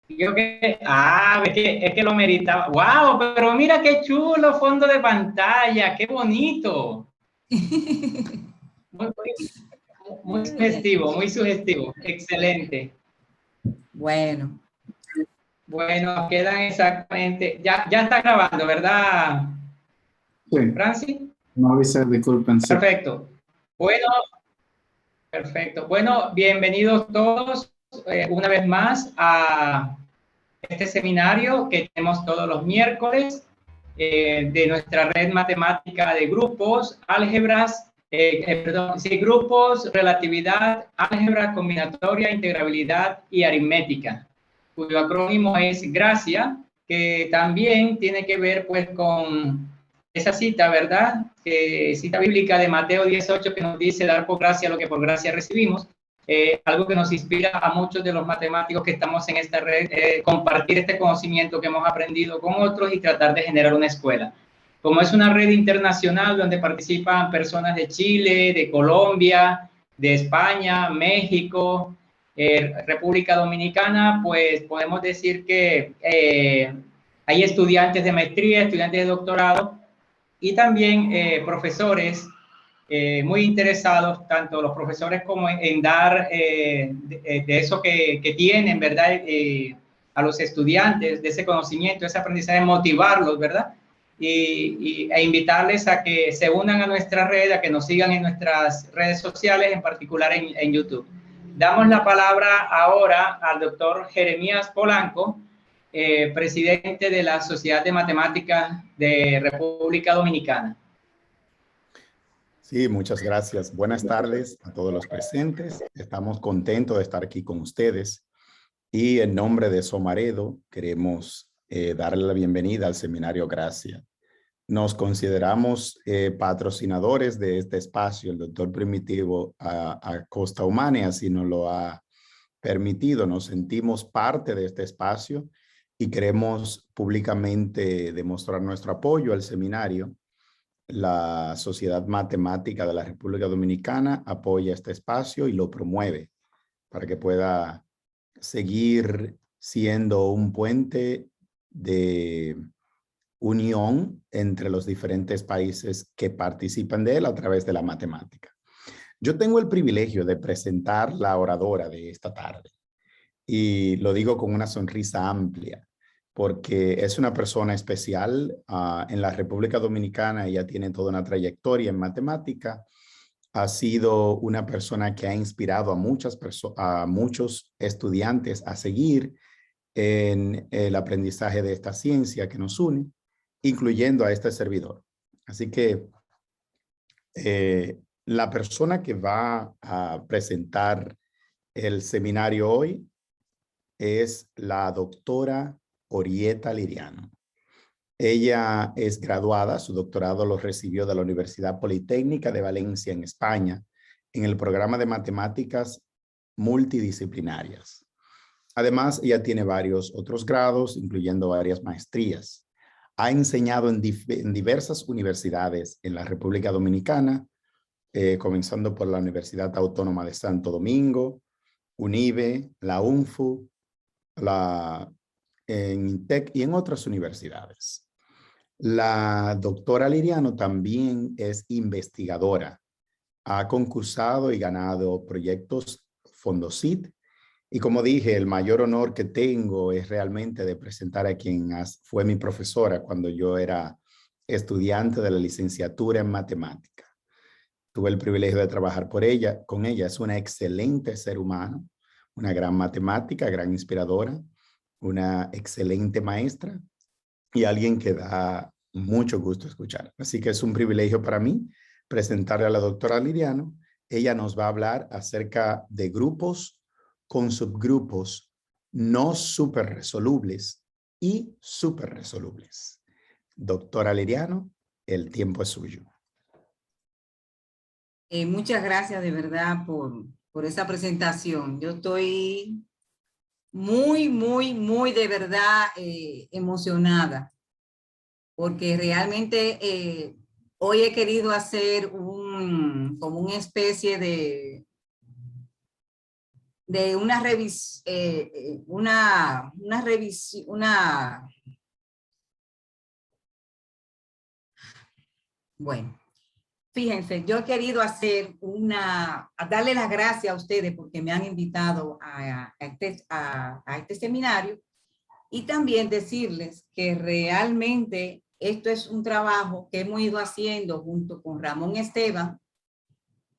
Yo que, es que lo meritaba. ¡Wow! Pero mira qué chulo fondo de pantalla, qué bonito. Muy, muy sugestivo, muy sugestivo. Excelente. Bueno. Bueno, quedan exactamente. Ya está grabando, ¿verdad, Sí. Francis? No avisé, disculpen. Sí. Perfecto. Bueno, perfecto. Bueno, bienvenidos todos una vez más a este seminario que tenemos todos los miércoles de nuestra red matemática de grupos, álgebras, grupos, relatividad, álgebra combinatoria, integrabilidad y aritmética, cuyo acrónimo es GRACIA, que también tiene que ver pues con esa cita, ¿verdad? Cita bíblica de Mateo 18 que nos dice dar por gracia lo que por gracia recibimos. Algo que nos inspira a muchos de los matemáticos que estamos en esta red, compartir este conocimiento que hemos aprendido con otros y tratar de generar una escuela. Como es una red internacional donde participan personas de Chile, de Colombia, de España, México, República Dominicana, pues podemos decir que hay estudiantes de maestría, estudiantes de doctorado y también profesores muy interesados, tanto los profesores como en dar de eso que tienen, ¿verdad? A los estudiantes, de ese conocimiento, ese aprendizaje, motivarlos, ¿verdad? E invitarles a que se unan a nuestra red, a que nos sigan en nuestras redes sociales, en particular en YouTube. Damos la palabra ahora al doctor Jeremías Polanco, presidente de la Sociedad de Matemáticas de República Dominicana. Sí, muchas gracias. Buenas tardes a todos los presentes. Estamos contentos de estar aquí con ustedes. Y en nombre de Somaredo, queremos darle la bienvenida al Seminario Gracia. Nos consideramos patrocinadores de este espacio. El doctor Primitivo Acosta Humane así nos lo ha permitido. Nos sentimos parte de este espacio y queremos públicamente demostrar nuestro apoyo al seminario. La Sociedad Matemática de la República Dominicana apoya este espacio y lo promueve para que pueda seguir siendo un puente de unión entre los diferentes países que participan de él a través de la matemática. Yo tengo el privilegio de presentar la oradora de esta tarde y lo digo con una sonrisa amplia, porque es una persona especial en la República Dominicana. Ella tiene toda una trayectoria en matemática. Ha sido una persona que ha inspirado a muchos estudiantes a seguir en el aprendizaje de esta ciencia que nos une, incluyendo a este servidor. Así que la persona que va a presentar el seminario hoy es la doctora Orieta Liriano. Ella es graduada, su doctorado lo recibió de la Universidad Politécnica de Valencia en España, en el programa de matemáticas multidisciplinarias. Además, ella tiene varios otros grados, incluyendo varias maestrías. Ha enseñado en diversas universidades en la República Dominicana, comenzando por la Universidad Autónoma de Santo Domingo, UNIBE, la UNFU, en INTEC y en otras universidades. La doctora Liriano también es investigadora. Ha concursado y ganado proyectos Fondosit. Y como dije, el mayor honor que tengo es realmente de presentar a quien fue mi profesora cuando yo era estudiante de la licenciatura en matemática. Tuve el privilegio de trabajar con ella. Es una excelente ser humano, una gran matemática, gran inspiradora, una excelente maestra y alguien que da mucho gusto escuchar. Así que es un privilegio para mí presentarle a la doctora Liriano. Ella nos va a hablar acerca de grupos con subgrupos no superresolubles y superresolubles. Doctora Liriano, el tiempo es suyo. Muchas gracias de verdad por esa presentación. Yo estoy muy de verdad emocionada, porque realmente hoy he querido hacer como una especie de una revisión, bueno, fíjense, yo he querido hacer darle las gracias a ustedes porque me han invitado a este seminario, y también decirles que realmente esto es un trabajo que hemos ido haciendo junto con Ramón Esteban,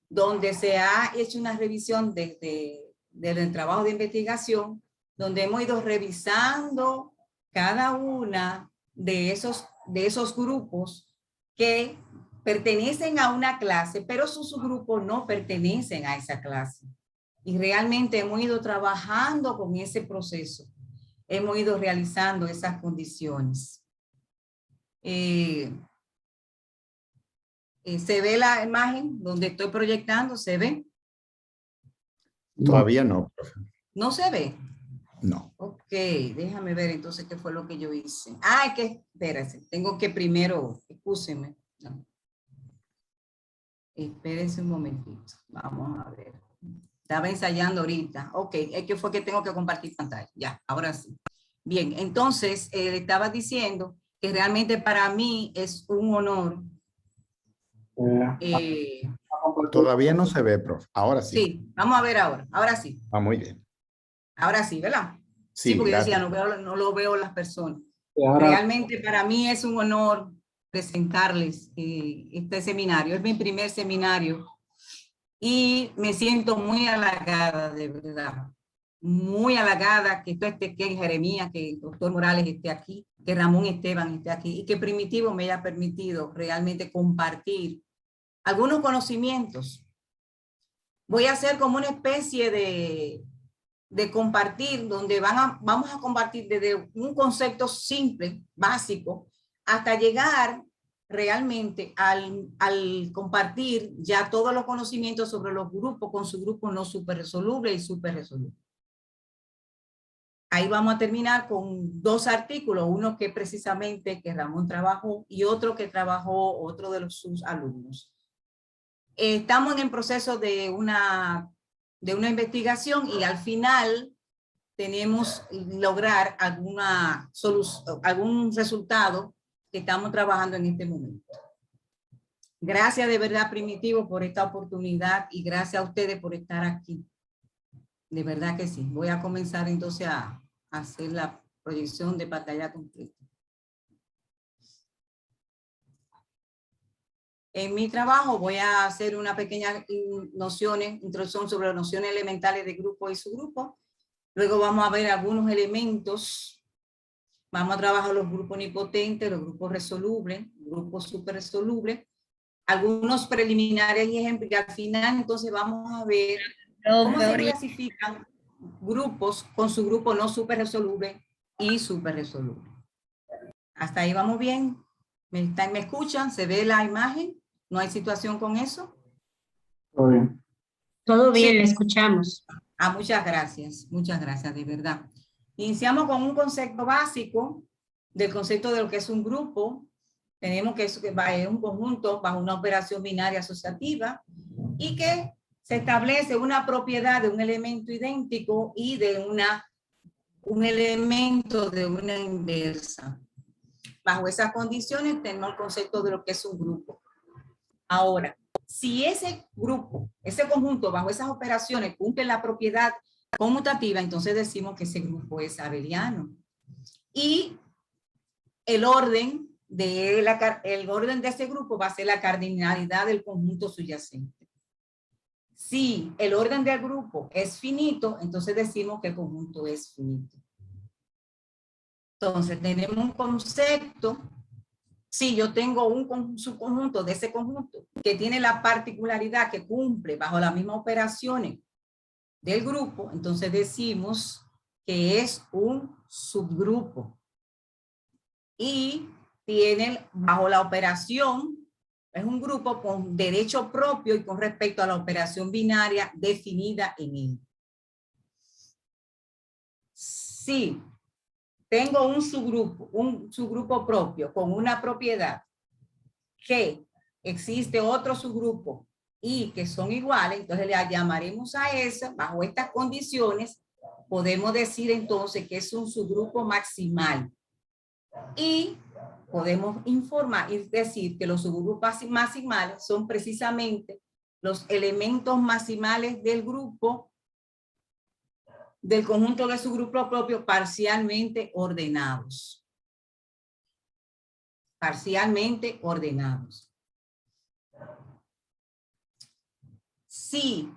donde se ha hecho una revisión del trabajo de investigación, donde hemos ido revisando cada una de esos grupos que pertenecen a una clase, pero sus grupos no pertenecen a esa clase. Y realmente hemos ido trabajando con ese proceso. Hemos ido realizando esas condiciones. ¿Se ve la imagen donde estoy proyectando? ¿Se ve? Todavía no, profe. ¿No se ve? No. Ok, déjame ver entonces qué fue lo que yo hice. Es que, espérense, tengo que primero, excúsenme. No. Espérense un momentito, vamos a ver. Estaba ensayando ahorita. Ok, es que fue que tengo que compartir pantalla. Ya, ahora sí. Bien, entonces, estaba diciendo que realmente para mí es un honor. Todavía no se ve, profe. Ahora sí. Sí, vamos a ver ahora. Ahora sí. Ah, muy bien. Ahora sí, ¿verdad? Sí, porque gracias. yo decía, no lo veo las personas. Ahora, Realmente para mí es un honor presentarles este seminario. Es mi primer seminario y me siento muy halagada, de verdad. Muy halagada que que Jeremías, que el doctor Morales esté aquí, que Ramón Esteban esté aquí y que Primitivo me haya permitido realmente compartir algunos conocimientos. Voy a hacer como una especie de compartir, donde vamos a compartir desde un concepto simple, básico, hasta llegar realmente al compartir ya todos los conocimientos sobre los grupos con su grupo no superresoluble y superresoluble. Ahí vamos a terminar con 2 artículos, uno que precisamente que Ramón trabajó y otro que trabajó otro de sus alumnos. Estamos en el proceso de una investigación y al final tenemos lograr algún resultado que estamos trabajando en este momento. Gracias de verdad, Primitivo, por esta oportunidad y gracias a ustedes por estar aquí. De verdad que sí. Voy a comenzar entonces a hacer la proyección de pantalla completa. En mi trabajo voy a hacer una pequeña introducción sobre las nociones elementales de grupo y subgrupo. Luego vamos a ver algunos elementos. Vamos a trabajar los grupos nipotentes, los grupos resolubles, grupos superresolubles, algunos preliminares y ejemplos. Y al final entonces vamos a ver cómo se clasifican grupos con su grupo no superresoluble y superresoluble. Hasta ahí vamos bien. ¿Me escuchan? ¿Se ve la imagen? ¿No hay situación con eso? todo bien. Todo bien, le escuchamos. Muchas gracias, de verdad. Iniciamos con un concepto básico del concepto de lo que es un grupo. Tenemos que es un conjunto bajo una operación binaria asociativa y que se establece una propiedad de un elemento idéntico y de un elemento de una inversa. Bajo esas condiciones tenemos el concepto de lo que es un grupo. Ahora, si ese grupo, ese conjunto bajo esas operaciones cumple la propiedad conmutativa, entonces decimos que ese grupo es abeliano. Y el orden de ese grupo va a ser la cardinalidad del conjunto subyacente. Si el orden del grupo es finito, entonces decimos que el conjunto es finito. Entonces tenemos un concepto. Si yo tengo un subconjunto de ese conjunto que tiene la particularidad que cumple bajo las mismas operaciones del grupo, entonces decimos que es un subgrupo. Y tiene bajo la operación, es un grupo con derecho propio y con respecto a la operación binaria definida en él. Sí. Tengo un subgrupo propio con una propiedad que existe otro subgrupo y que son iguales, entonces le llamaremos a esa, bajo estas condiciones, podemos decir entonces que es un subgrupo maximal. Y podemos informar y decir que los subgrupos maximales son precisamente los elementos maximales del grupo, del conjunto de su grupo propio, parcialmente ordenados. Parcialmente ordenados. Si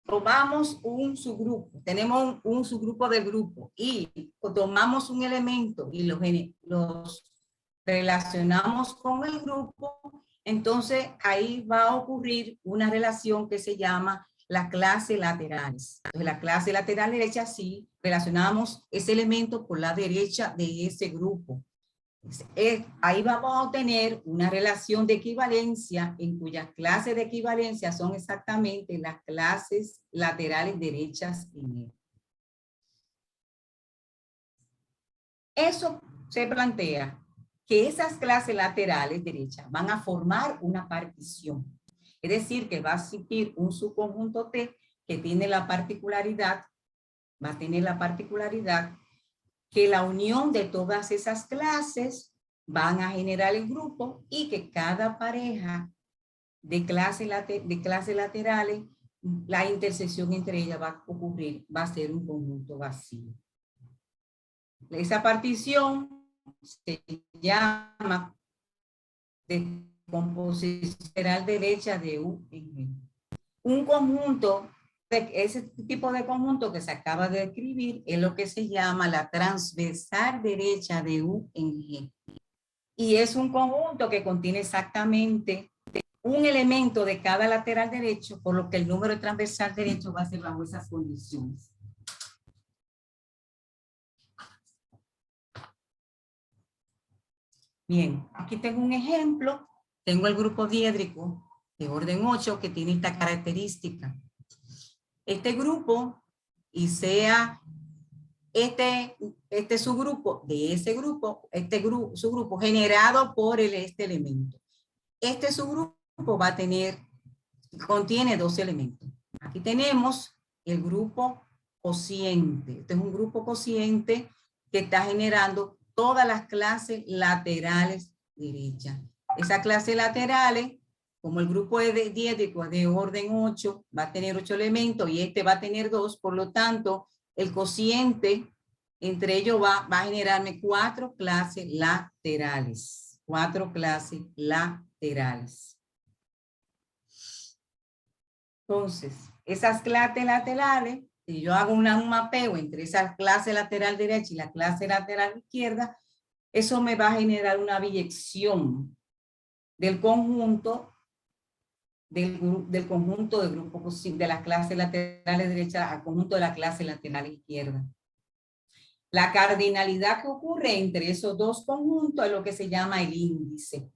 tomamos un subgrupo, tenemos un subgrupo del grupo y tomamos un elemento y los relacionamos con el grupo, entonces ahí va a ocurrir una relación que se llama la clase laterales. Entonces, la clase lateral derecha, sí, relacionamos ese elemento por la derecha de ese grupo. Ahí vamos a obtener una relación de equivalencia en cuyas clases de equivalencia son exactamente las clases laterales derechas y negras. Eso se plantea que esas clases laterales derechas van a formar una partición. Es decir, que va a existir un subconjunto T que tiene la particularidad, va a tener la particularidad que la unión de todas esas clases van a generar el grupo y que cada pareja de clases laterales, la intersección entre ellas va a ocurrir, va a ser un conjunto vacío. Esa partición se llama de composición lateral derecha de U en G. Un conjunto, ese tipo de conjunto que se acaba de escribir es lo que se llama la transversal derecha de U en G. Y es un conjunto que contiene exactamente un elemento de cada lateral derecho, por lo que el número de transversal derecho va a ser bajo esas condiciones. Bien, aquí tengo un ejemplo. Tengo el grupo diédrico de orden 8 que tiene esta característica. Este grupo, y sea este subgrupo de ese grupo, subgrupo generado por este elemento. Este subgrupo va a contiene dos elementos. Aquí tenemos el grupo cociente. Este es un grupo cociente que está generando todas las clases laterales derechas. Esas clases laterales, como el grupo diédrico es de orden 8, va a tener 8 elementos y este va a tener 2, por lo tanto, el cociente entre ellos va a generarme 4 clases laterales. 4 clases laterales. Entonces, esas clases laterales, si yo hago un mapeo entre esa clase lateral derecha y la clase lateral izquierda, eso me va a generar una biyección del conjunto del conjunto de grupos de las clases laterales derechas al conjunto de la clase lateral izquierda. La cardinalidad que ocurre entre esos dos conjuntos es lo que se llama el índice.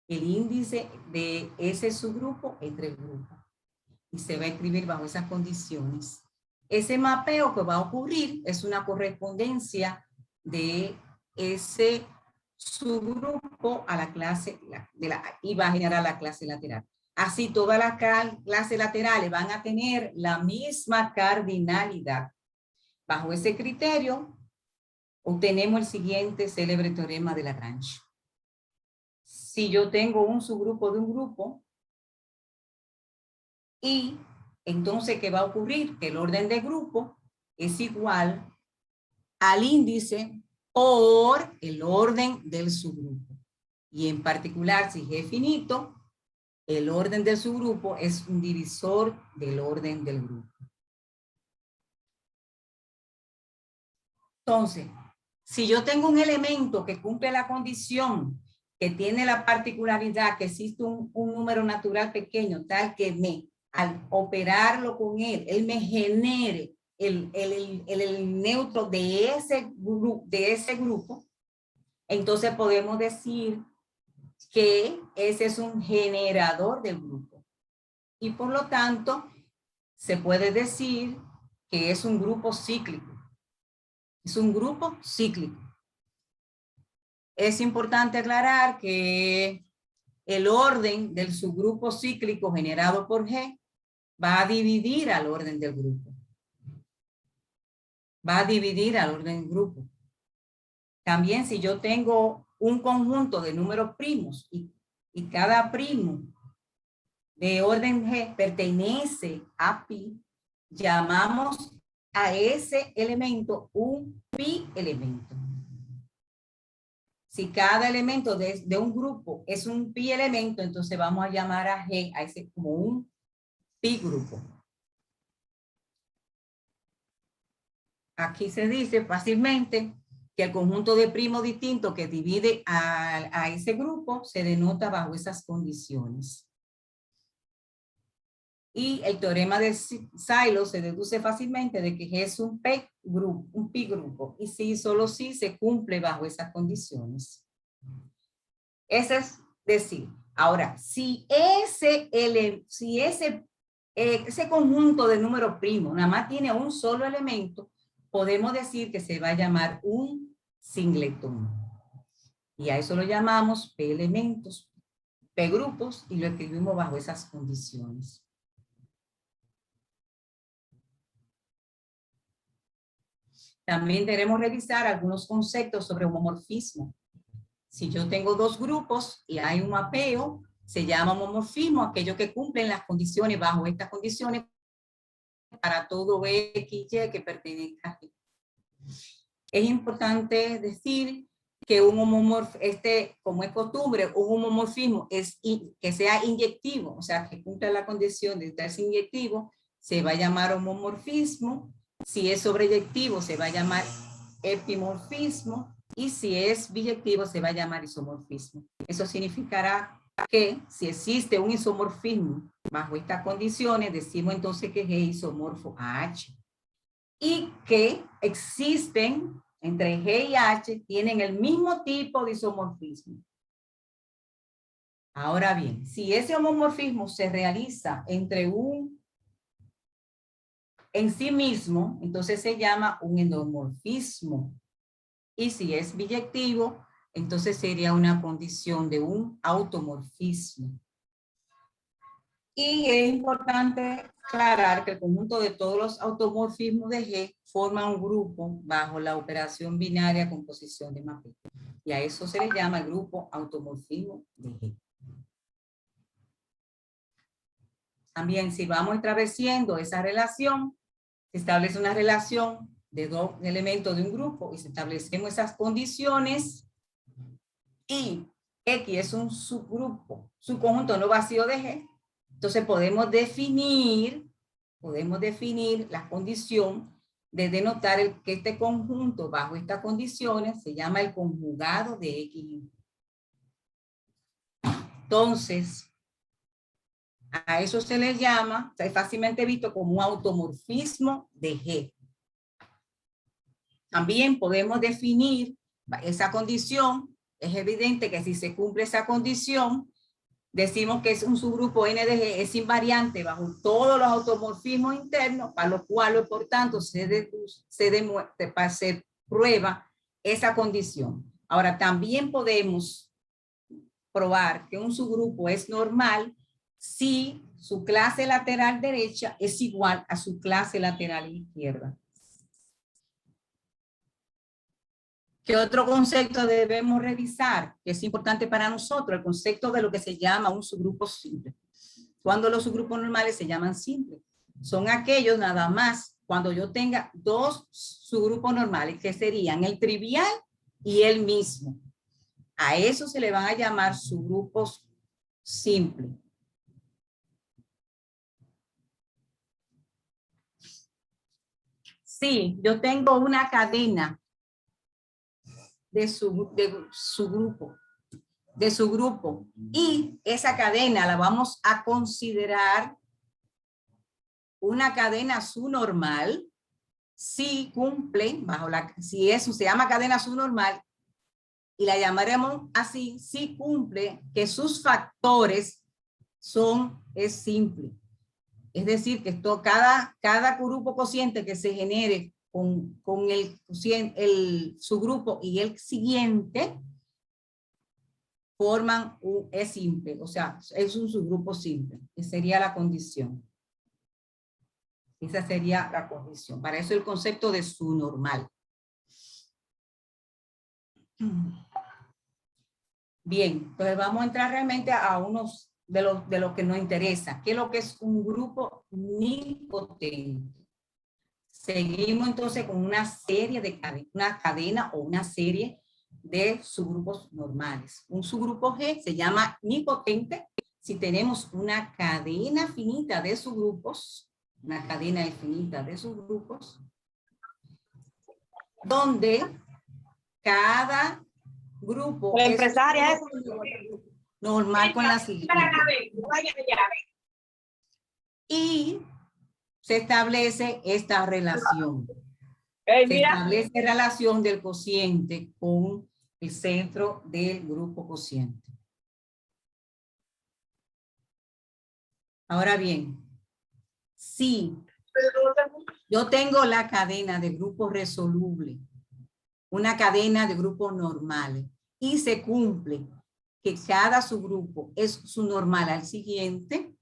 El índice de ese subgrupo entre el grupo. Y se va a escribir bajo esas condiciones. Ese mapeo que va a ocurrir es una correspondencia de ese subgrupo a la clase y va a generar la clase lateral. Así todas las clases laterales van a tener la misma cardinalidad. Bajo ese criterio obtenemos el siguiente célebre teorema de Lagrange. Si yo tengo un subgrupo de un grupo, y entonces, ¿qué va a ocurrir? Que el orden de grupo es igual al índice por el orden del subgrupo. Y en particular, si G es finito, el orden del subgrupo es un divisor del orden del grupo. Entonces, si yo tengo un elemento que cumple la condición, que tiene la particularidad que existe un número natural pequeño, tal que al operarlo con él me genere el neutro de ese grupo, entonces podemos decir que ese es un generador del grupo. Y por lo tanto, se puede decir que es un grupo cíclico. Es un grupo cíclico. Es importante aclarar que el orden del subgrupo cíclico generado por G va a dividir al orden del grupo. Va a dividir al orden del grupo. También si yo tengo un conjunto de números primos y cada primo de orden G pertenece a pi, llamamos a ese elemento un pi elemento. Si cada elemento de un grupo es un pi elemento, entonces vamos a llamar a G, a ese como un pi grupo. Aquí se dice fácilmente que el conjunto de primos distintos que divide a ese grupo se denota bajo esas condiciones. Y el teorema de Sylow se deduce fácilmente de que G es un pi grupo. Y sí, solo si se cumple bajo esas condiciones. Ese es decir, ahora, si ese conjunto de números primos nada más tiene un solo elemento, podemos decir que se va a llamar un singletón. Y a eso lo llamamos P elementos, P grupos, y lo escribimos bajo esas condiciones. También debemos revisar algunos conceptos sobre homomorfismo. Si yo tengo dos grupos y hay un mapeo, se llama homomorfismo aquellos que cumplen las condiciones bajo estas condiciones para todo X y Y que pertenezca a G. Es importante decir que un homomorfismo, como es costumbre, un homomorfismo es que sea inyectivo, o sea, que cumpla la condición de ser inyectivo, se va a llamar homomorfismo. Si es sobreyectivo, se va a llamar epimorfismo. Y si es biyectivo, se va a llamar isomorfismo. Eso significará que si existe un isomorfismo bajo estas condiciones, decimos entonces que G es isomorfo a H. Y que existen entre G y H, tienen el mismo tipo de isomorfismo. Ahora bien, si ese homomorfismo se realiza entre en sí mismo, entonces se llama un endomorfismo. Y si es biyectivo, entonces sería una condición de un automorfismo. Y es importante aclarar que el conjunto de todos los automorfismos de G forma un grupo bajo la operación binaria composición de mapeo. Y a eso se le llama el grupo automorfismo de G. También si vamos estableciendo esa relación, se establece una relación de dos elementos de un grupo y si establecemos esas condiciones y X es un subgrupo, subconjunto no vacío de G, entonces podemos definir la condición de denotar que este conjunto bajo estas condiciones se llama el conjugado de X. Entonces, a eso se le llama, es fácilmente visto como un automorfismo de G. También podemos definir esa condición. Es evidente que si se cumple esa condición, decimos que es un subgrupo N de G, es invariante bajo todos los automorfismos internos, para lo cual, por tanto, se prueba esa condición. Ahora, también podemos probar que un subgrupo es normal si su clase lateral derecha es igual a su clase lateral izquierda. ¿Qué otro concepto debemos revisar? Que es importante para nosotros, el concepto de lo que se llama un subgrupo simple. Cuando los subgrupos normales se llaman simples. Son aquellos nada más cuando yo tenga dos subgrupos normales, que serían el trivial y el mismo. A eso se le van a llamar subgrupos simples. Sí, yo tengo una cadena de su grupo y esa cadena la vamos a considerar una cadena subnormal si cumple si eso se llama cadena subnormal y la llamaremos así si cumple que sus factores es simple. Es decir, que cada grupo cociente que se genere con su grupo y el siguiente, forman es simple, o sea, es un subgrupo simple, que sería la condición. Esa sería la condición. Para eso el concepto de su normal. Bien, entonces vamos a entrar realmente a unos de los que nos interesa. ¿Qué es lo que es un grupo nilpotente? Seguimos entonces con una serie de una cadena o una serie de subgrupos normales. Un subgrupo G se llama nilpotente si tenemos una cadena finita de subgrupos, una cadena infinita de subgrupos, donde cada grupo La es empresaria es normal con la siguiente. Y se establece esta relación. Se establece relación del cociente con el centro del grupo cociente. Ahora bien, si yo tengo la cadena de grupos resolubles, una cadena de grupos normales, y se cumple que cada subgrupo es su normal al siguiente,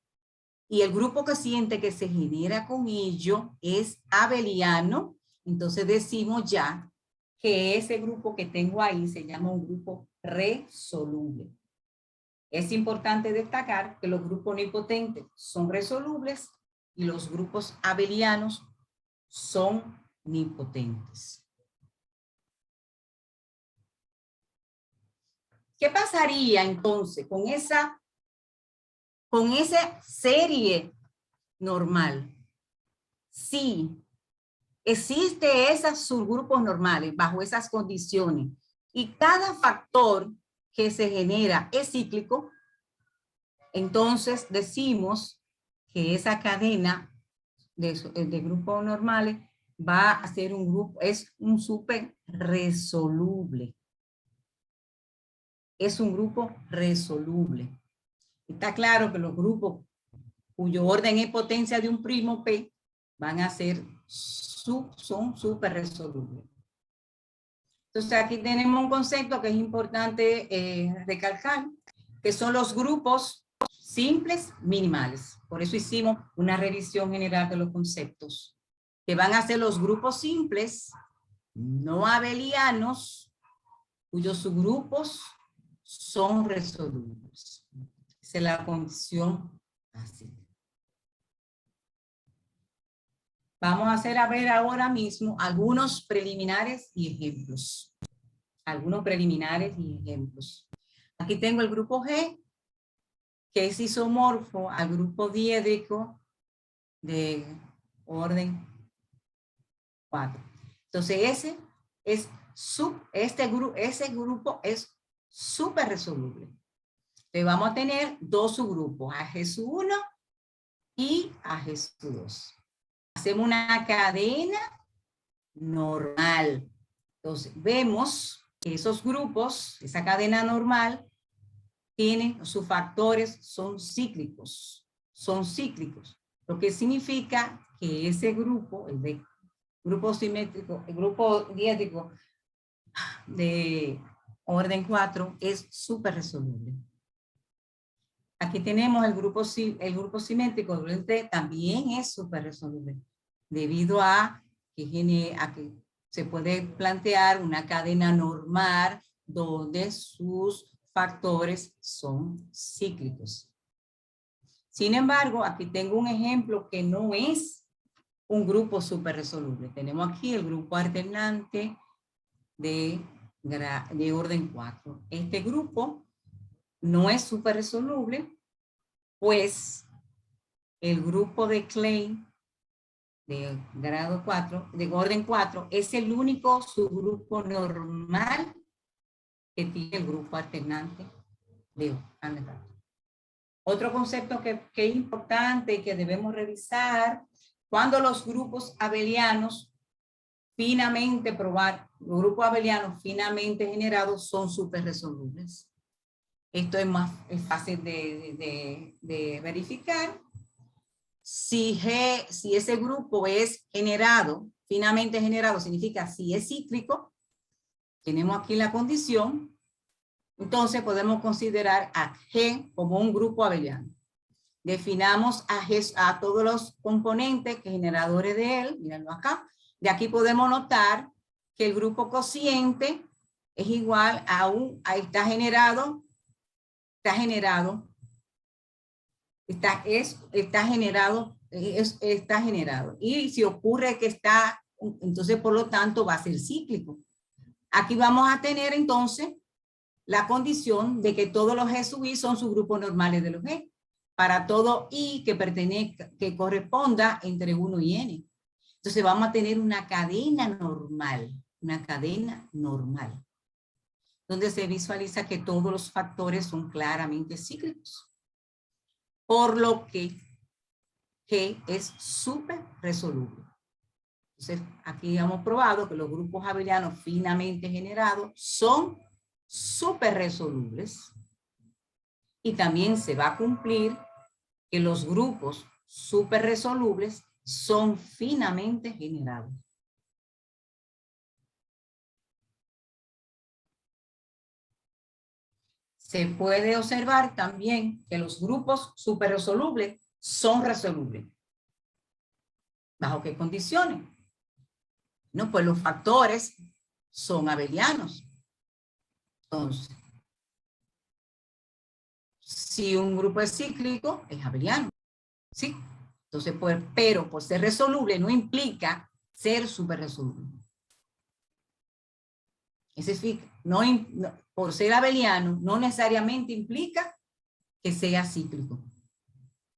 y el grupo cociente que se genera con ello es abeliano, entonces decimos ya que ese grupo que tengo ahí se llama un grupo resoluble. Es importante destacar que los grupos nilpotentes son resolubles y los grupos abelianos son nilpotentes. ¿Qué pasaría entonces con esa serie normal? Si existe esos subgrupos normales bajo esas condiciones y cada factor que se genera es cíclico, entonces decimos que esa cadena de grupos normales va a ser un grupo, es un súper resoluble. Es un grupo resoluble. Está claro que los grupos cuyo orden es potencia de un primo P van a ser, son súper resolubles. Entonces aquí tenemos un concepto que es importante recalcar, que son los grupos simples minimales. Por eso hicimos una revisión general de los conceptos, que van a ser los grupos simples, no abelianos, cuyos subgrupos son resolubles. Esa es la condición básica. Vamos a ver ahora mismo algunos preliminares y ejemplos. Algunos preliminares y ejemplos. Aquí tengo el grupo G, que es isomorfo al grupo diédrico de orden 4. Entonces ese grupo es súper resoluble. Entonces vamos a tener dos subgrupos, AG1 y AG2. Hacemos una cadena normal. Entonces vemos que esos grupos, esa cadena normal, tienen sus factores, son cíclicos, lo que significa que ese grupo, el de grupo simétrico, el grupo diédrico de orden 4 es súper resoluble. Aquí tenemos el grupo simétrico, también es súper resoluble, debido a que se puede plantear una cadena normal donde sus factores son cíclicos. Sin embargo, aquí tengo un ejemplo que no es un grupo súper resoluble. Tenemos aquí el grupo alternante de orden 4. Este grupo no es súper resoluble, pues el grupo de Klein de grado 4, de orden 4, es el único subgrupo normal que tiene el grupo alternante de orden 4. Otro concepto que es importante y que debemos revisar, cuando los grupos abelianos finamente los grupos abelianos finamente generados son súper resolubles. Esto es fácil de verificar. Si ese grupo es generado, finamente generado, significa si es cíclico, tenemos aquí la condición Entonces podemos considerar a G como un grupo abeliano. Definamos a todos los componentes que generadores de él, mírenlo acá. De aquí podemos notar que el grupo cociente es igual a está generado. Y si ocurre que está, entonces por lo tanto va a ser cíclico. Aquí vamos a tener entonces la condición de que todos los G sub I son subgrupos normales de los G. Para todo I que corresponda entre 1 y N. Entonces vamos a tener una cadena normal, donde se visualiza que todos los factores son claramente cíclicos. Por lo que G es súper resoluble. Entonces aquí hemos probado que los grupos abelianos finamente generados son súper resolubles. Y también se va a cumplir que los grupos súper resolubles son finamente generados. Se puede observar también que los grupos súper resolubles son resolubles. ¿Bajo qué condiciones? No, pues los factores son abelianos. Entonces, si un grupo es cíclico, es abeliano. ¿Sí? Entonces, pero por ser resoluble no implica ser súper resoluble. Es decir, por ser abeliano no necesariamente implica que sea cíclico.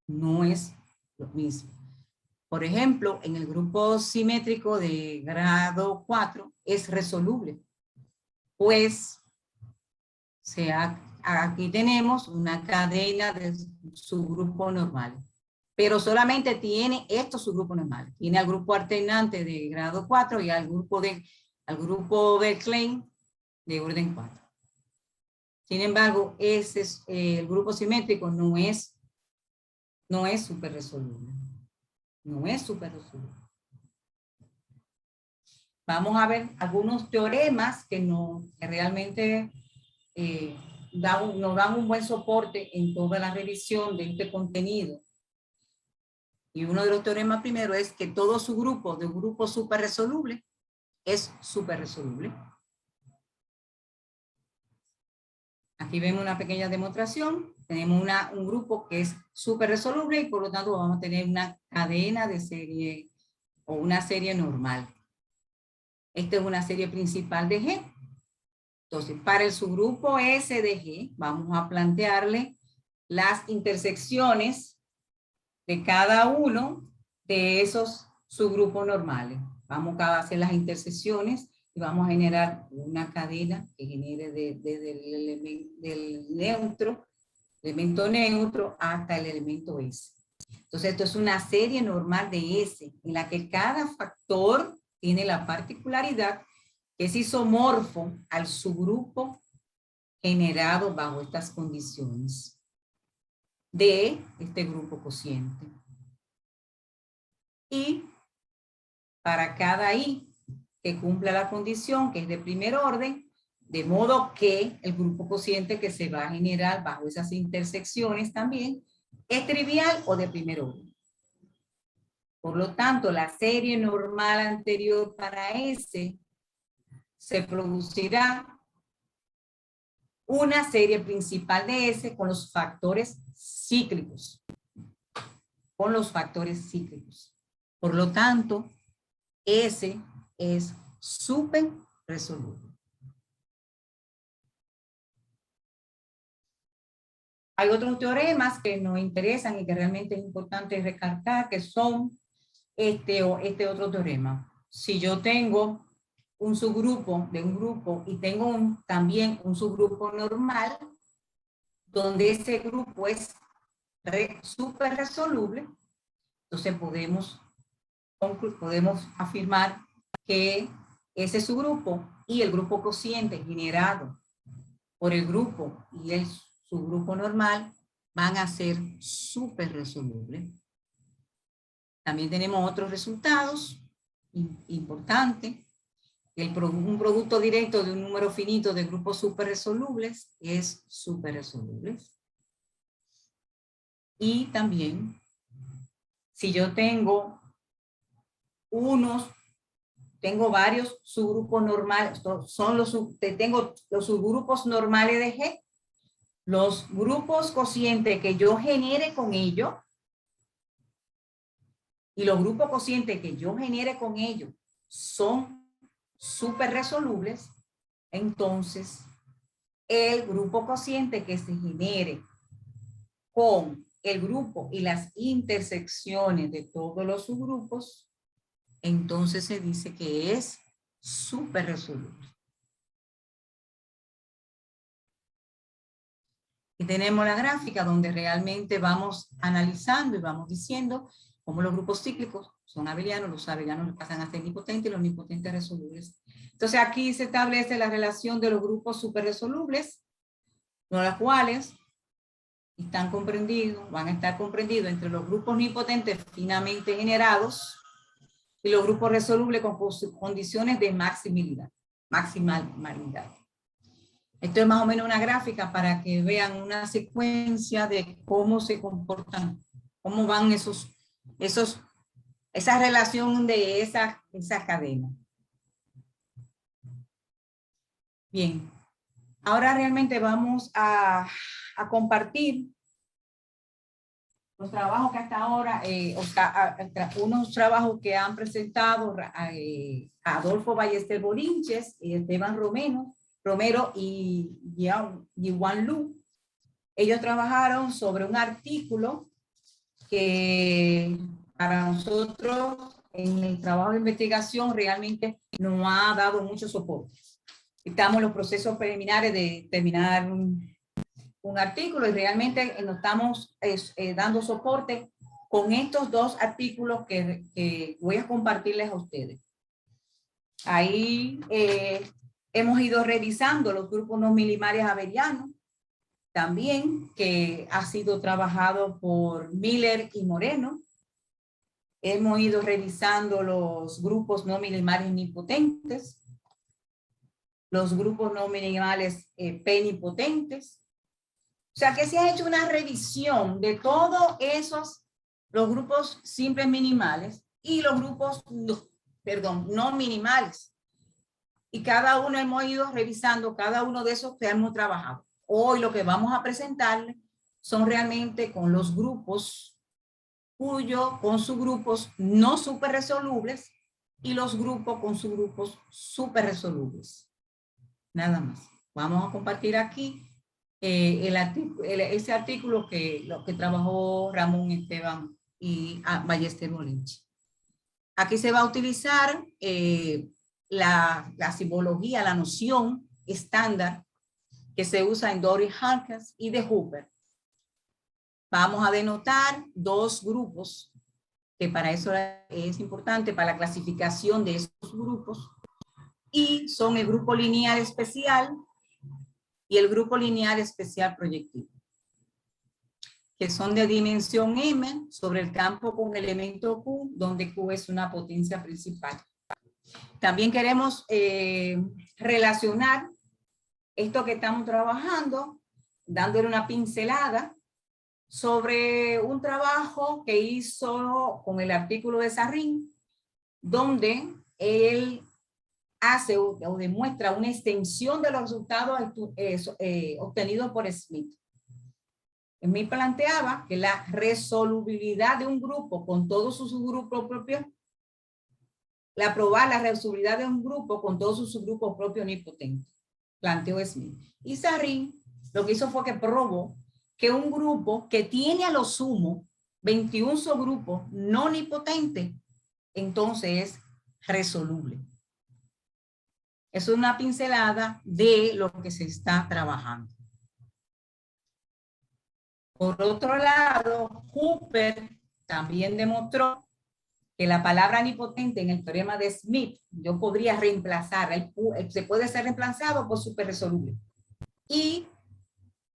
No es lo mismo. Por ejemplo, en el grupo simétrico de grado 4 es resoluble. Pues, aquí tenemos una cadena de subgrupos normales. Pero solamente tiene estos subgrupos normales. Tiene al grupo alternante de grado 4 y al grupo de Klein de orden 4. Sin embargo, el grupo simétrico no es súper resoluble. No es súper resoluble. Vamos a ver algunos teoremas que realmente nos dan un buen soporte en toda la revisión de este contenido. Y uno de los teoremas primero es que todo subgrupo de un grupo súper resoluble es súper resoluble. Aquí vemos una pequeña demostración. Tenemos un grupo que es súper resoluble y por lo tanto vamos a tener una cadena de serie o una serie normal. Esta es una serie principal de G. Entonces, para el subgrupo S de G, vamos a plantearle las intersecciones de cada uno de esos subgrupos normales. Vamos a hacer las intersecciones y vamos a generar una cadena que genere desde el elemento neutro hasta el elemento S. Entonces, esto es una serie normal de S, en la que cada factor tiene la particularidad que es isomorfo al subgrupo generado bajo estas condiciones de este grupo cociente. Y para cada I que cumpla la condición, que es de primer orden, de modo que el grupo cociente que se va a generar bajo esas intersecciones también es trivial o de primer orden. Por lo tanto, la serie normal anterior para S se producirá una serie principal de S con los factores cíclicos. Con los factores cíclicos. Por lo tanto, S es súper resoluble. Hay otros teoremas que nos interesan y que realmente es importante recalcar, que son este otro teorema. Si yo tengo un subgrupo de un grupo y tengo también un subgrupo normal, donde ese grupo es súper resoluble, entonces podemos afirmar que ese subgrupo y el grupo cociente generado por el grupo y el subgrupo normal van a ser súper resolubles. También tenemos otros resultados importantes. Un producto directo de un número finito de grupos superresolubles es superresolubles. Y también, si yo tengo varios subgrupos normales, tengo los subgrupos normales de G, los grupos cocientes que yo genere con ellos y los grupos cocientes que yo genere con ellos son superresolubles, entonces el grupo cociente que se genere con el grupo y las intersecciones de todos los subgrupos, entonces se dice que es superresoluble. Y tenemos la gráfica donde realmente vamos analizando y vamos diciendo cómo los grupos cíclicos son abelianos, los abelianos pasan a ser nipotentes y los nipotentes resolubles. Entonces aquí se establece la relación de los grupos superresolubles, los cuales están comprendidos, van a estar comprendidos entre los grupos nipotentes finamente generados y los grupos resolubles con condiciones de maximalidad. Esto es más o menos una gráfica para que vean una secuencia de cómo se comportan, cómo van esa relación de esa cadena. Bien, ahora realmente vamos a compartir los trabajos que hasta ahora, unos trabajos que han presentado Adolfo Ballester Bolinches y Esteban Romero y Yuan Lu. Ellos trabajaron sobre un artículo que para nosotros en el trabajo de investigación realmente nos ha dado mucho soporte. Estamos en los procesos preliminares de terminar un artículo y realmente nos estamos dando soporte con estos dos artículos que voy a compartirles a ustedes. Ahí hemos ido revisando los grupos no milimares abelianos, también que ha sido trabajado por Miller y Moreno. Hemos ido revisando los grupos no milimares nipotentes, los grupos no minimales penipotentes. O sea que se ha hecho una revisión de todos los grupos simples minimales y los grupos, no minimales. Y cada uno hemos ido revisando cada uno de esos que hemos trabajado. Hoy lo que vamos a presentarles son realmente con los grupos con subgrupos no superresolubles y los grupos con subgrupos superresolubles. Nada más. Vamos a compartir aquí ese artículo que trabajó Ramón Esteban y Ballester Bolinches. Aquí se va a utilizar la simbología, la noción estándar que se usa en Dory Harkins y de Hooper. Vamos a denotar dos grupos, que para eso es importante, para la clasificación de esos grupos, y son el grupo lineal especial y el grupo lineal especial proyectivo, que son de dimensión M sobre el campo con elemento Q, donde Q es una potencia principal. También queremos relacionar esto que estamos trabajando, dándole una pincelada sobre un trabajo que hizo con el artículo de Sarrin, donde él hace o demuestra una extensión de los resultados obtenidos por Smith. Smith planteaba que la resolubilidad de un grupo con todos sus subgrupos propios, probar la resolubilidad de un grupo con todos sus subgrupos propios nipotentes, planteó Smith. Y Sarrin lo que hizo fue que probó que un grupo que tiene a lo sumo 21 subgrupos no nipotentes, entonces es resoluble. Eso es una pincelada de lo que se está trabajando. Por otro lado, Hooper también demostró que la palabra nipotente en el teorema de Smith, yo podría reemplazar, se puede ser reemplazado por superresoluble. Y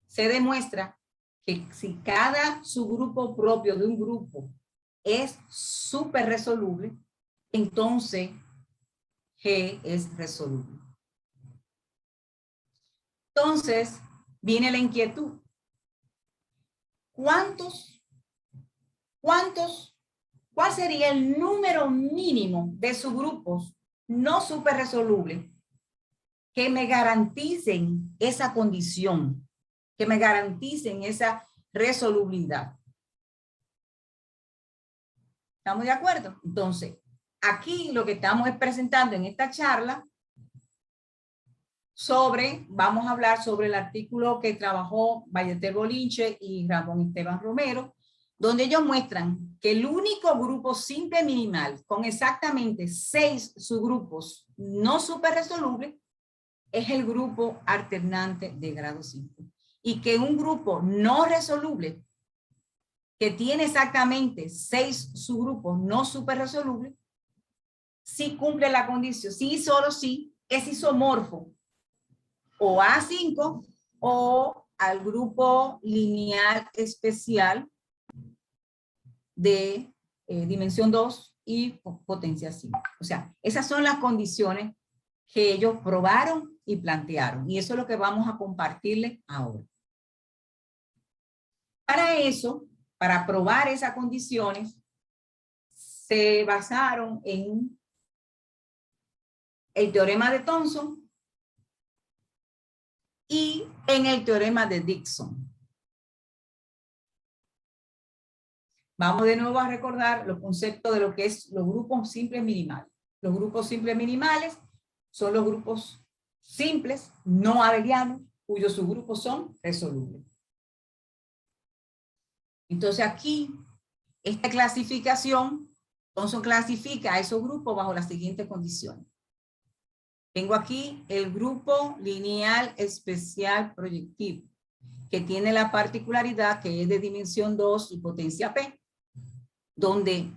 se demuestra que si cada subgrupo propio de un grupo es superresoluble, entonces G es resoluble. Entonces, viene la inquietud. ¿Cuál sería el número mínimo de subgrupos no superresolubles que me garanticen esa condición, que me garanticen esa resolubilidad? ¿Estamos de acuerdo? Entonces, aquí lo que estamos presentando en esta charla vamos a hablar sobre el artículo que trabajó Ballester Bolinche y Ramón Esteban Romero, donde ellos muestran que el único grupo simple minimal con exactamente 6 subgrupos no superresolubles es el grupo alternante de grado 5. Y que un grupo no resoluble que tiene exactamente 6 subgrupos no superresolubles, sí cumple la condición, sí y solo sí, es isomorfo o A5 o al grupo lineal especial de dimensión 2 y potencia 5. O sea, esas son las condiciones que ellos probaron y plantearon. Y eso es lo que vamos a compartirles ahora. Para eso, para probar esas condiciones, se basaron en el teorema de Thomson y en el teorema de Dickson. Vamos de nuevo a recordar los conceptos de lo que es los grupos simples minimales. Los grupos simples minimales son los grupos simples, no abelianos, cuyos subgrupos son resolubles. Entonces aquí, esta clasificación, Thomson clasifica a esos grupos bajo las siguientes condiciones. Tengo aquí el grupo lineal especial proyectivo, que tiene la particularidad que es de dimensión 2 y potencia P, donde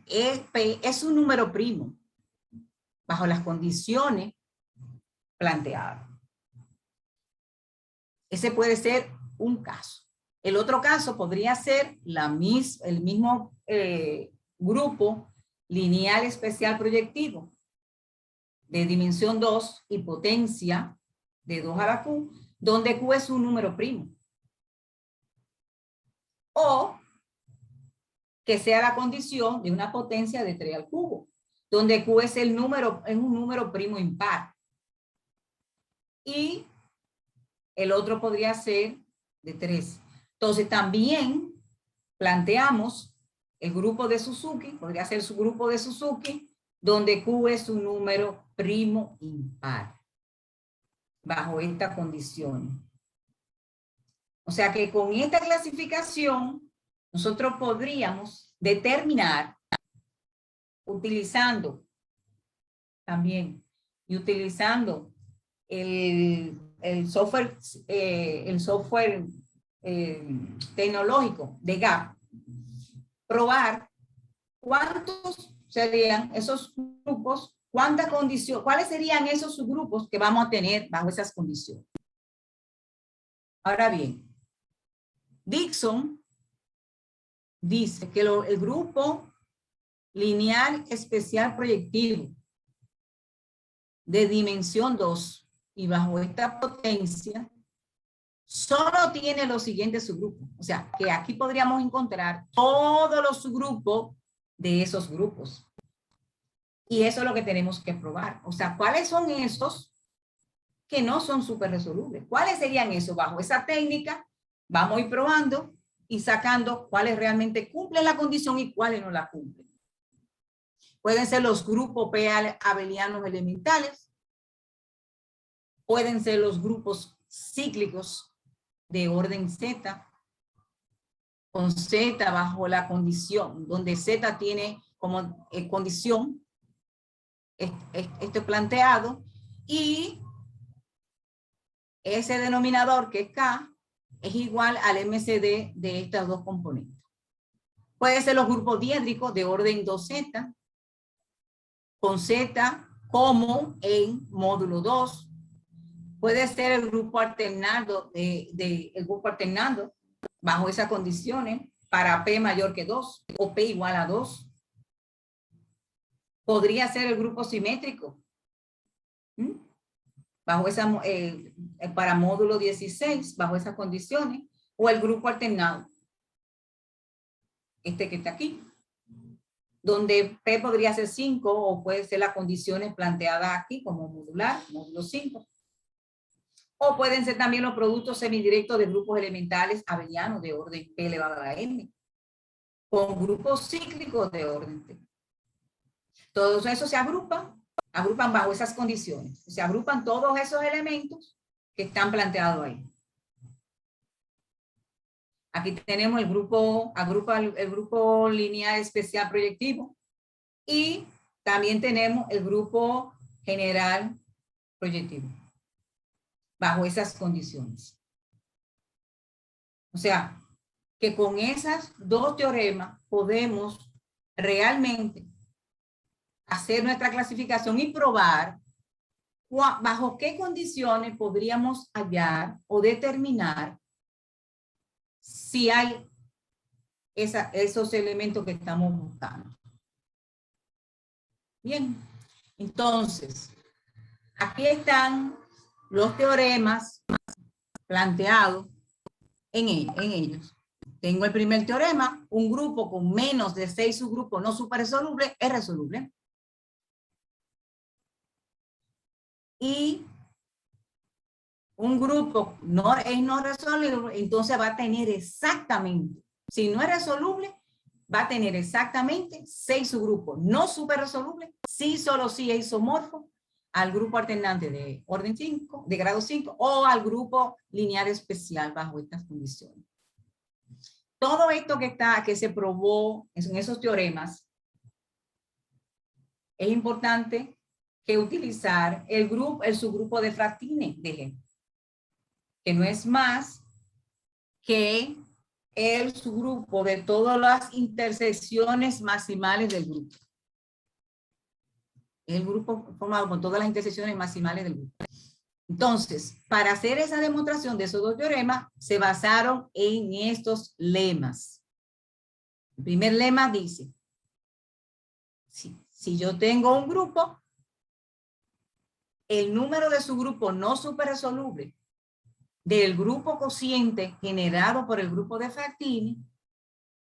P es un número primo, bajo las condiciones planteadas. Ese puede ser un caso. El otro caso podría ser el mismo grupo lineal especial proyectivo, de dimensión 2 y potencia de 2 a la Q, donde Q es un número primo. O que sea la condición de una potencia de 3 al cubo, donde Q es un número primo impar. Y el otro podría ser de 3. Entonces también planteamos el grupo de Suzuki, podría ser su grupo de Suzuki, donde Q es un número primo impar, bajo esta condición. O sea que con esta clasificación, nosotros podríamos determinar, utilizando también, y utilizando el software tecnológico de GAP, probar cuántos serían esos grupos, cuáles serían esos subgrupos que vamos a tener bajo esas condiciones. Ahora bien, Dickson dice que el grupo lineal especial proyectivo de dimensión 2 y bajo esta potencia solo tiene los siguientes subgrupos. O sea, que aquí podríamos encontrar todos los subgrupos de esos grupos. Y eso es lo que tenemos que probar. O sea, ¿cuáles son esos que no son superresolubles? ¿Cuáles serían esos? Bajo esa técnica vamos a ir probando y sacando cuáles realmente cumplen la condición y cuáles no la cumplen. Pueden ser los grupos P abelianos elementales. Pueden ser los grupos cíclicos de orden Z, con Z bajo la condición, donde Z tiene como condición esto planteado, y ese denominador que es K es igual al MCD de estas dos componentes. Puede ser los grupos diédricos de orden 2Z, con Z como en módulo 2. Puede ser el grupo alternado, el grupo alternando bajo esas condiciones para P mayor que 2 o P igual a 2. Podría ser el grupo simétrico bajo esa, para módulo 16, bajo esas condiciones, o el grupo alternado, este que está aquí, donde P podría ser 5 o puede ser las condiciones planteadas aquí como modular, módulo 5. O pueden ser también los productos semidirectos de grupos elementales abelianos de orden P elevado a la n, con grupos cíclicos de orden T. Todos esos se agrupan bajo esas condiciones. Se agrupan todos esos elementos que están planteados ahí. Aquí tenemos el grupo, el grupo lineal especial proyectivo y también tenemos el grupo general proyectivo bajo esas condiciones. O sea, que con esas dos teoremas podemos realmente hacer nuestra clasificación y probar bajo qué condiciones podríamos hallar o determinar si hay esos elementos que estamos buscando. Bien, entonces, aquí están los teoremas planteados en ellos. Tengo el primer teorema, un grupo con menos de 6 subgrupos no superresolubles es resoluble. Y un grupo es no resoluble, entonces va a tener exactamente, si no es resoluble, va a tener exactamente 6 subgrupos no superresolubles, sí, solo sí es isomorfo al grupo alternante de orden 5, de grado 5, o al grupo lineal especial bajo estas condiciones. Todo esto que se probó en esos teoremas, es importante que utilizar el subgrupo de Frattini de G, que no es más que el subgrupo de todas las intersecciones maximales del grupo. El grupo formado por todas las intersecciones maximales del grupo. Entonces, para hacer esa demostración de esos dos teoremas, se basaron en estos lemas. El primer lema dice, si yo tengo un grupo, el número de subgrupos no superresoluble del grupo cociente generado por el grupo de Frattini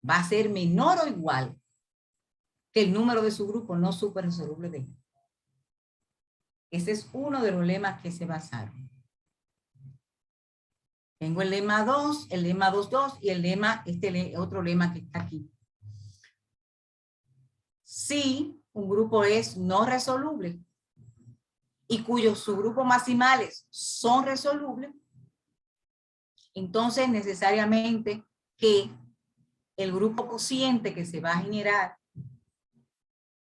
va a ser menor o igual que el número de subgrupos no superresoluble de él. Ese es uno de los lemas que se basaron. Tengo el lema 2, el lema 2.2 y el lema, otro lema que está aquí. Si un grupo es no resoluble y cuyos subgrupos maximales son resolubles, entonces necesariamente que el grupo cociente que se va a generar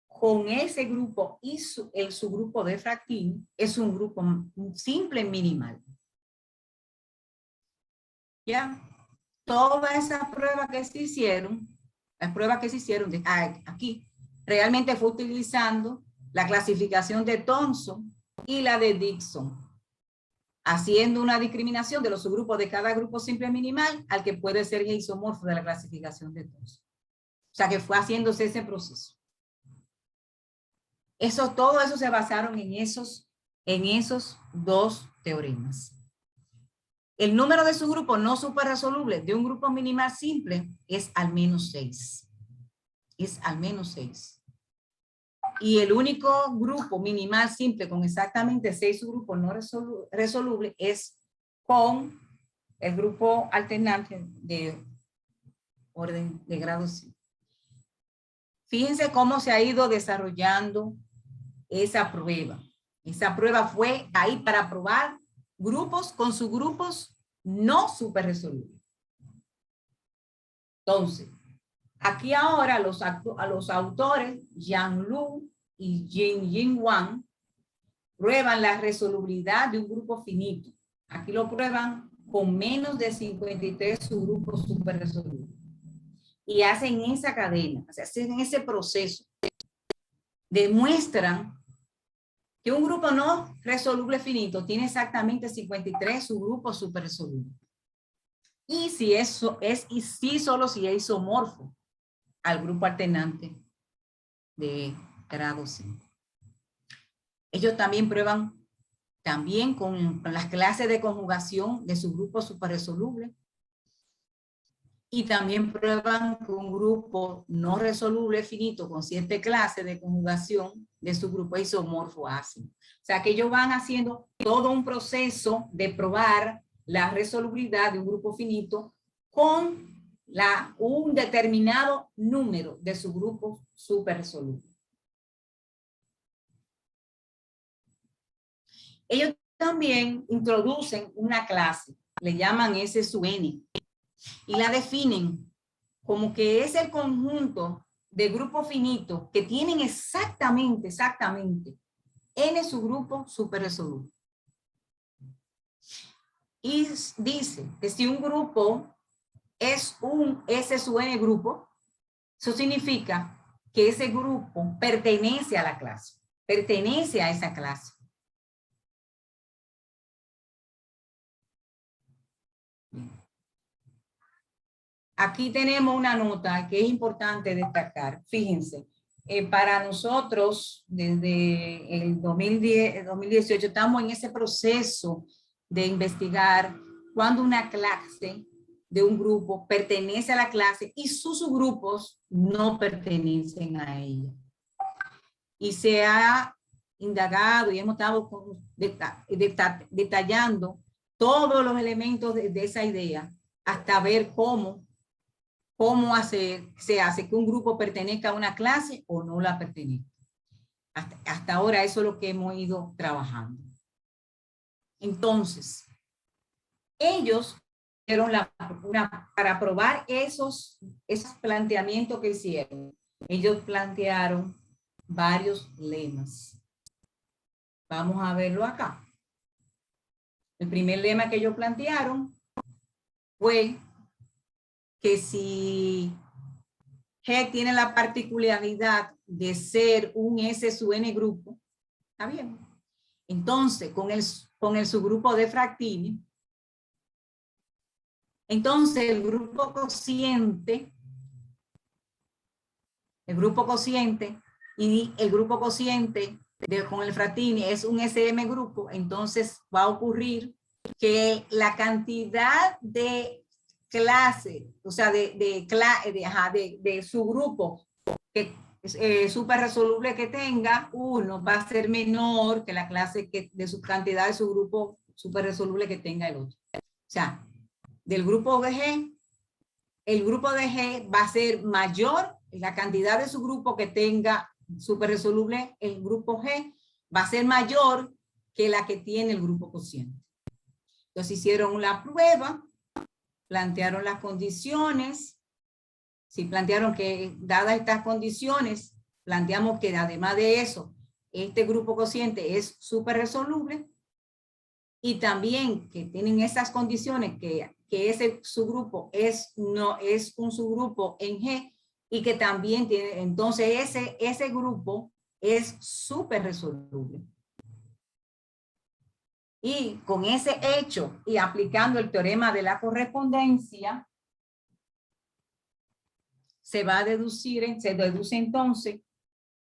con ese grupo y el subgrupo de Frattini es un grupo simple minimal. ¿Ya? Todas esas pruebas que se hicieron, las pruebas que se hicieron aquí, realmente fue utilizando la clasificación de Thomson y la de Dixon, haciendo una discriminación de los subgrupos de cada grupo simple minimal al que puede ser el isomorfo de la clasificación de Thomson. O sea que fue haciéndose ese proceso. Todo eso se basaron en esos dos teoremas. El número de subgrupos no superresolubles de un grupo minimal simple es al menos 6. Es al menos 6. Y el único grupo minimal simple con exactamente 6 subgrupos no resolubles es con el grupo alternante de orden de grado 5. Fíjense cómo se ha ido desarrollando esa prueba. Esa prueba fue ahí para probar grupos con subgrupos no superresolubles. Entonces, aquí ahora a los autores Yang Lu y Jin Wang prueban la resolubilidad de un grupo finito. Aquí lo prueban con menos de 53 subgrupos superresolubles. Y hacen esa cadena, o sea, hacen ese proceso. Demuestran que un grupo no resoluble finito tiene exactamente 53 subgrupos superresolubles. Y si eso es, y sí solo si es isomorfo al grupo alternante de grado 5. Ellos también prueban también con las clases de conjugación de su grupo superresoluble. Y también prueban que un grupo no resoluble finito con 7 clases de conjugación de su grupo isomorfo ácido. O sea que ellos van haciendo todo un proceso de probar la resolubilidad de un grupo finito con un determinado número de su grupo superresoluble. Ellos también introducen una clase, le llaman S sub n, y la definen como que es el conjunto de grupos finitos que tienen exactamente n subgrupos superresolubles. Y dice que si un grupo es un S sub n grupo, eso significa que ese grupo pertenece a la clase, pertenece a esa clase. Aquí tenemos una nota que es importante destacar. Fíjense, para nosotros, desde el 2018, estamos en ese proceso de investigar cuando una clase de un grupo pertenece a la clase y sus subgrupos no pertenecen a ella. Y se ha indagado y hemos estado detallando todos los elementos de esa idea hasta ver cómo se hace que un grupo pertenezca a una clase o no la pertenezca. Hasta ahora eso es lo que hemos ido trabajando. Entonces, ellos hicieron para probar esos planteamientos que hicieron, ellos plantearon varios lemas. Vamos a verlo acá. El primer lema que ellos plantearon fue que si G tiene la particularidad de ser un S sub n grupo, está bien. Entonces, con el subgrupo de Frattini, entonces el grupo cociente con el Frattini es un SM grupo, entonces va a ocurrir que la cantidad de clase, o sea, de su grupo que super resoluble que tenga, uno va a ser menor que la clase de su cantidad de su grupo super resoluble que tenga el otro. O sea, del grupo de G, el grupo de G va a ser mayor, la cantidad de su grupo que tenga super resoluble, el grupo G va a ser mayor que la que tiene el grupo cociente. Entonces hicieron la prueba, plantearon las condiciones, plantearon que dadas estas condiciones, planteamos que además de eso, este grupo cociente es súper resoluble y también que tienen esas condiciones que ese subgrupo es un subgrupo en G y que también tiene, entonces ese grupo es súper resoluble. Y con ese hecho y aplicando el teorema de la correspondencia, se deduce entonces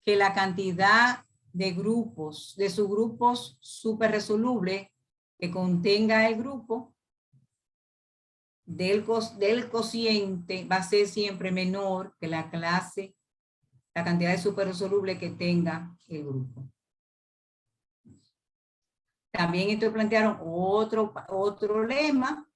que la cantidad de grupos, de subgrupos superresolubles que contenga el grupo del cociente va a ser siempre menor que la cantidad de superresoluble que tenga el grupo. También esto plantearon otro lema,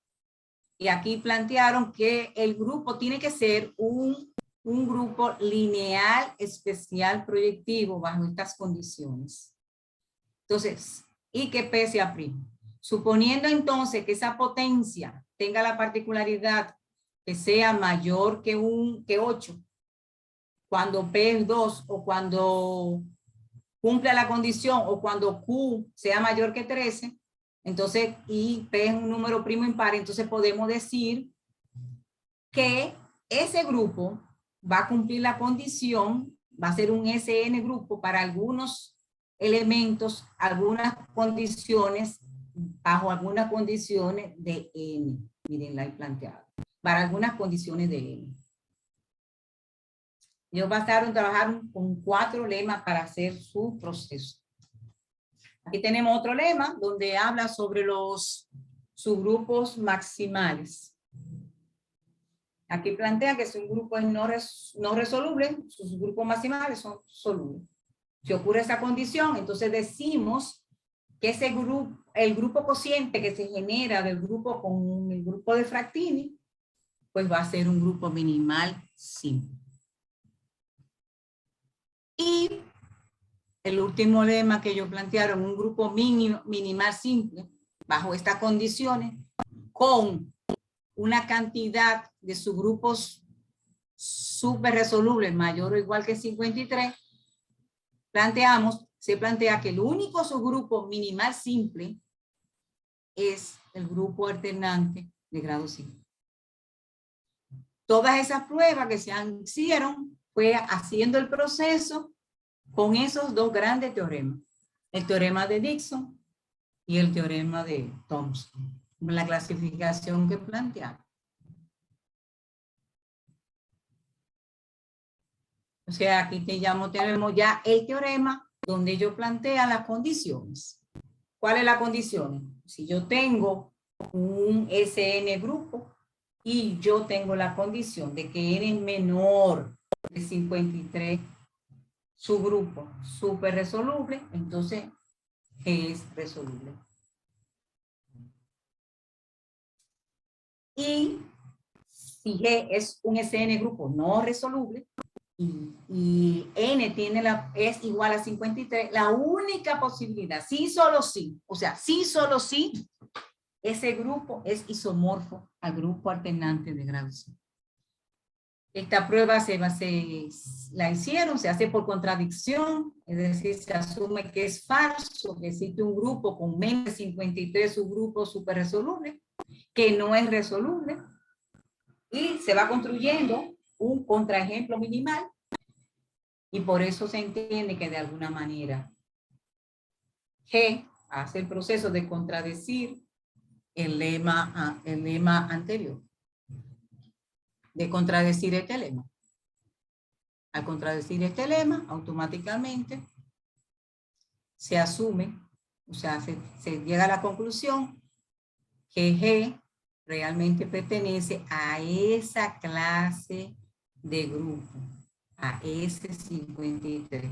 y aquí plantearon que el grupo tiene que ser un grupo lineal especial proyectivo bajo estas condiciones. Entonces, y que P sea primo. Suponiendo entonces que esa potencia tenga la particularidad que sea mayor que 8, cuando P es 2 o cuando cumpla la condición o cuando Q sea mayor que 13, entonces, y P es un número primo impar, entonces podemos decir que ese grupo va a cumplir la condición, va a ser un SN grupo para algunos elementos, algunas condiciones, bajo algunas condiciones de N. Miren, la he planteado. Para algunas condiciones de N. Ellos trabajaron con 4 lemas para hacer su proceso. Aquí tenemos otro lema donde habla sobre los subgrupos maximales. Aquí plantea que si un grupo es no resoluble, sus subgrupos maximales son solubles. Si ocurre esa condición, entonces decimos que ese grupo, el grupo cociente que se genera del grupo con el grupo de Frattini, pues va a ser un grupo minimal simple. Y el último lema que ellos plantearon, un grupo minimal simple, bajo estas condiciones, con una cantidad de subgrupos súper resolubles mayor o igual que 53, se plantea que el único subgrupo minimal simple es el grupo alternante de grado 5. Todas esas pruebas que se hicieron fue haciendo el proceso con esos dos grandes teoremas, el teorema de Dickson y el teorema de Thomson, la clasificación que plantearon. O sea, aquí tenemos ya el teorema donde ellos plantean las condiciones. ¿Cuáles son las condiciones? Si yo tengo un SN grupo y yo tengo la condición de que N es menor de 53 subgrupo súper resoluble, entonces G es resoluble. Y si G es un SN grupo no resoluble y N es igual a 53, la única posibilidad, sí solo sí, o sea, sí solo sí, ese grupo es isomorfo al grupo alternante de grado 5. Esta prueba la hicieron, se hace por contradicción, es decir, se asume que es falso, que existe un grupo con menos de 53 subgrupos superresolubles, que no es resoluble, y se va construyendo un contraejemplo minimal, y por eso se entiende que de alguna manera G hace el proceso de contradecir el lema anterior, de contradecir este lema. Al contradecir este lema, automáticamente se asume, o sea, se llega a la conclusión que G realmente pertenece a esa clase de grupo, a S53.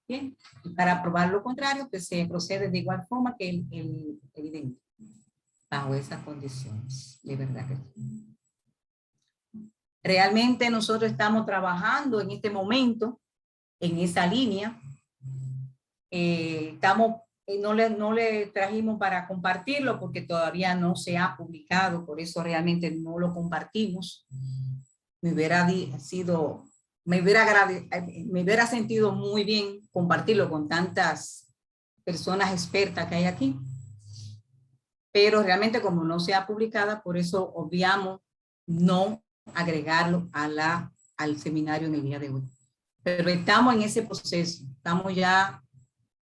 Bien, y para probar lo contrario, pues se procede de igual forma que el evidente, bajo esas condiciones, de verdad que sí. Realmente nosotros estamos trabajando en este momento en esa línea. No le trajimos para compartirlo porque todavía no se ha publicado, por eso realmente no lo compartimos. Me hubiera sentido muy bien compartirlo con tantas personas expertas que hay aquí, pero realmente como no se ha publicado, por eso obviamos no agregarlo al seminario en el día de hoy. Pero estamos en ese proceso, estamos ya,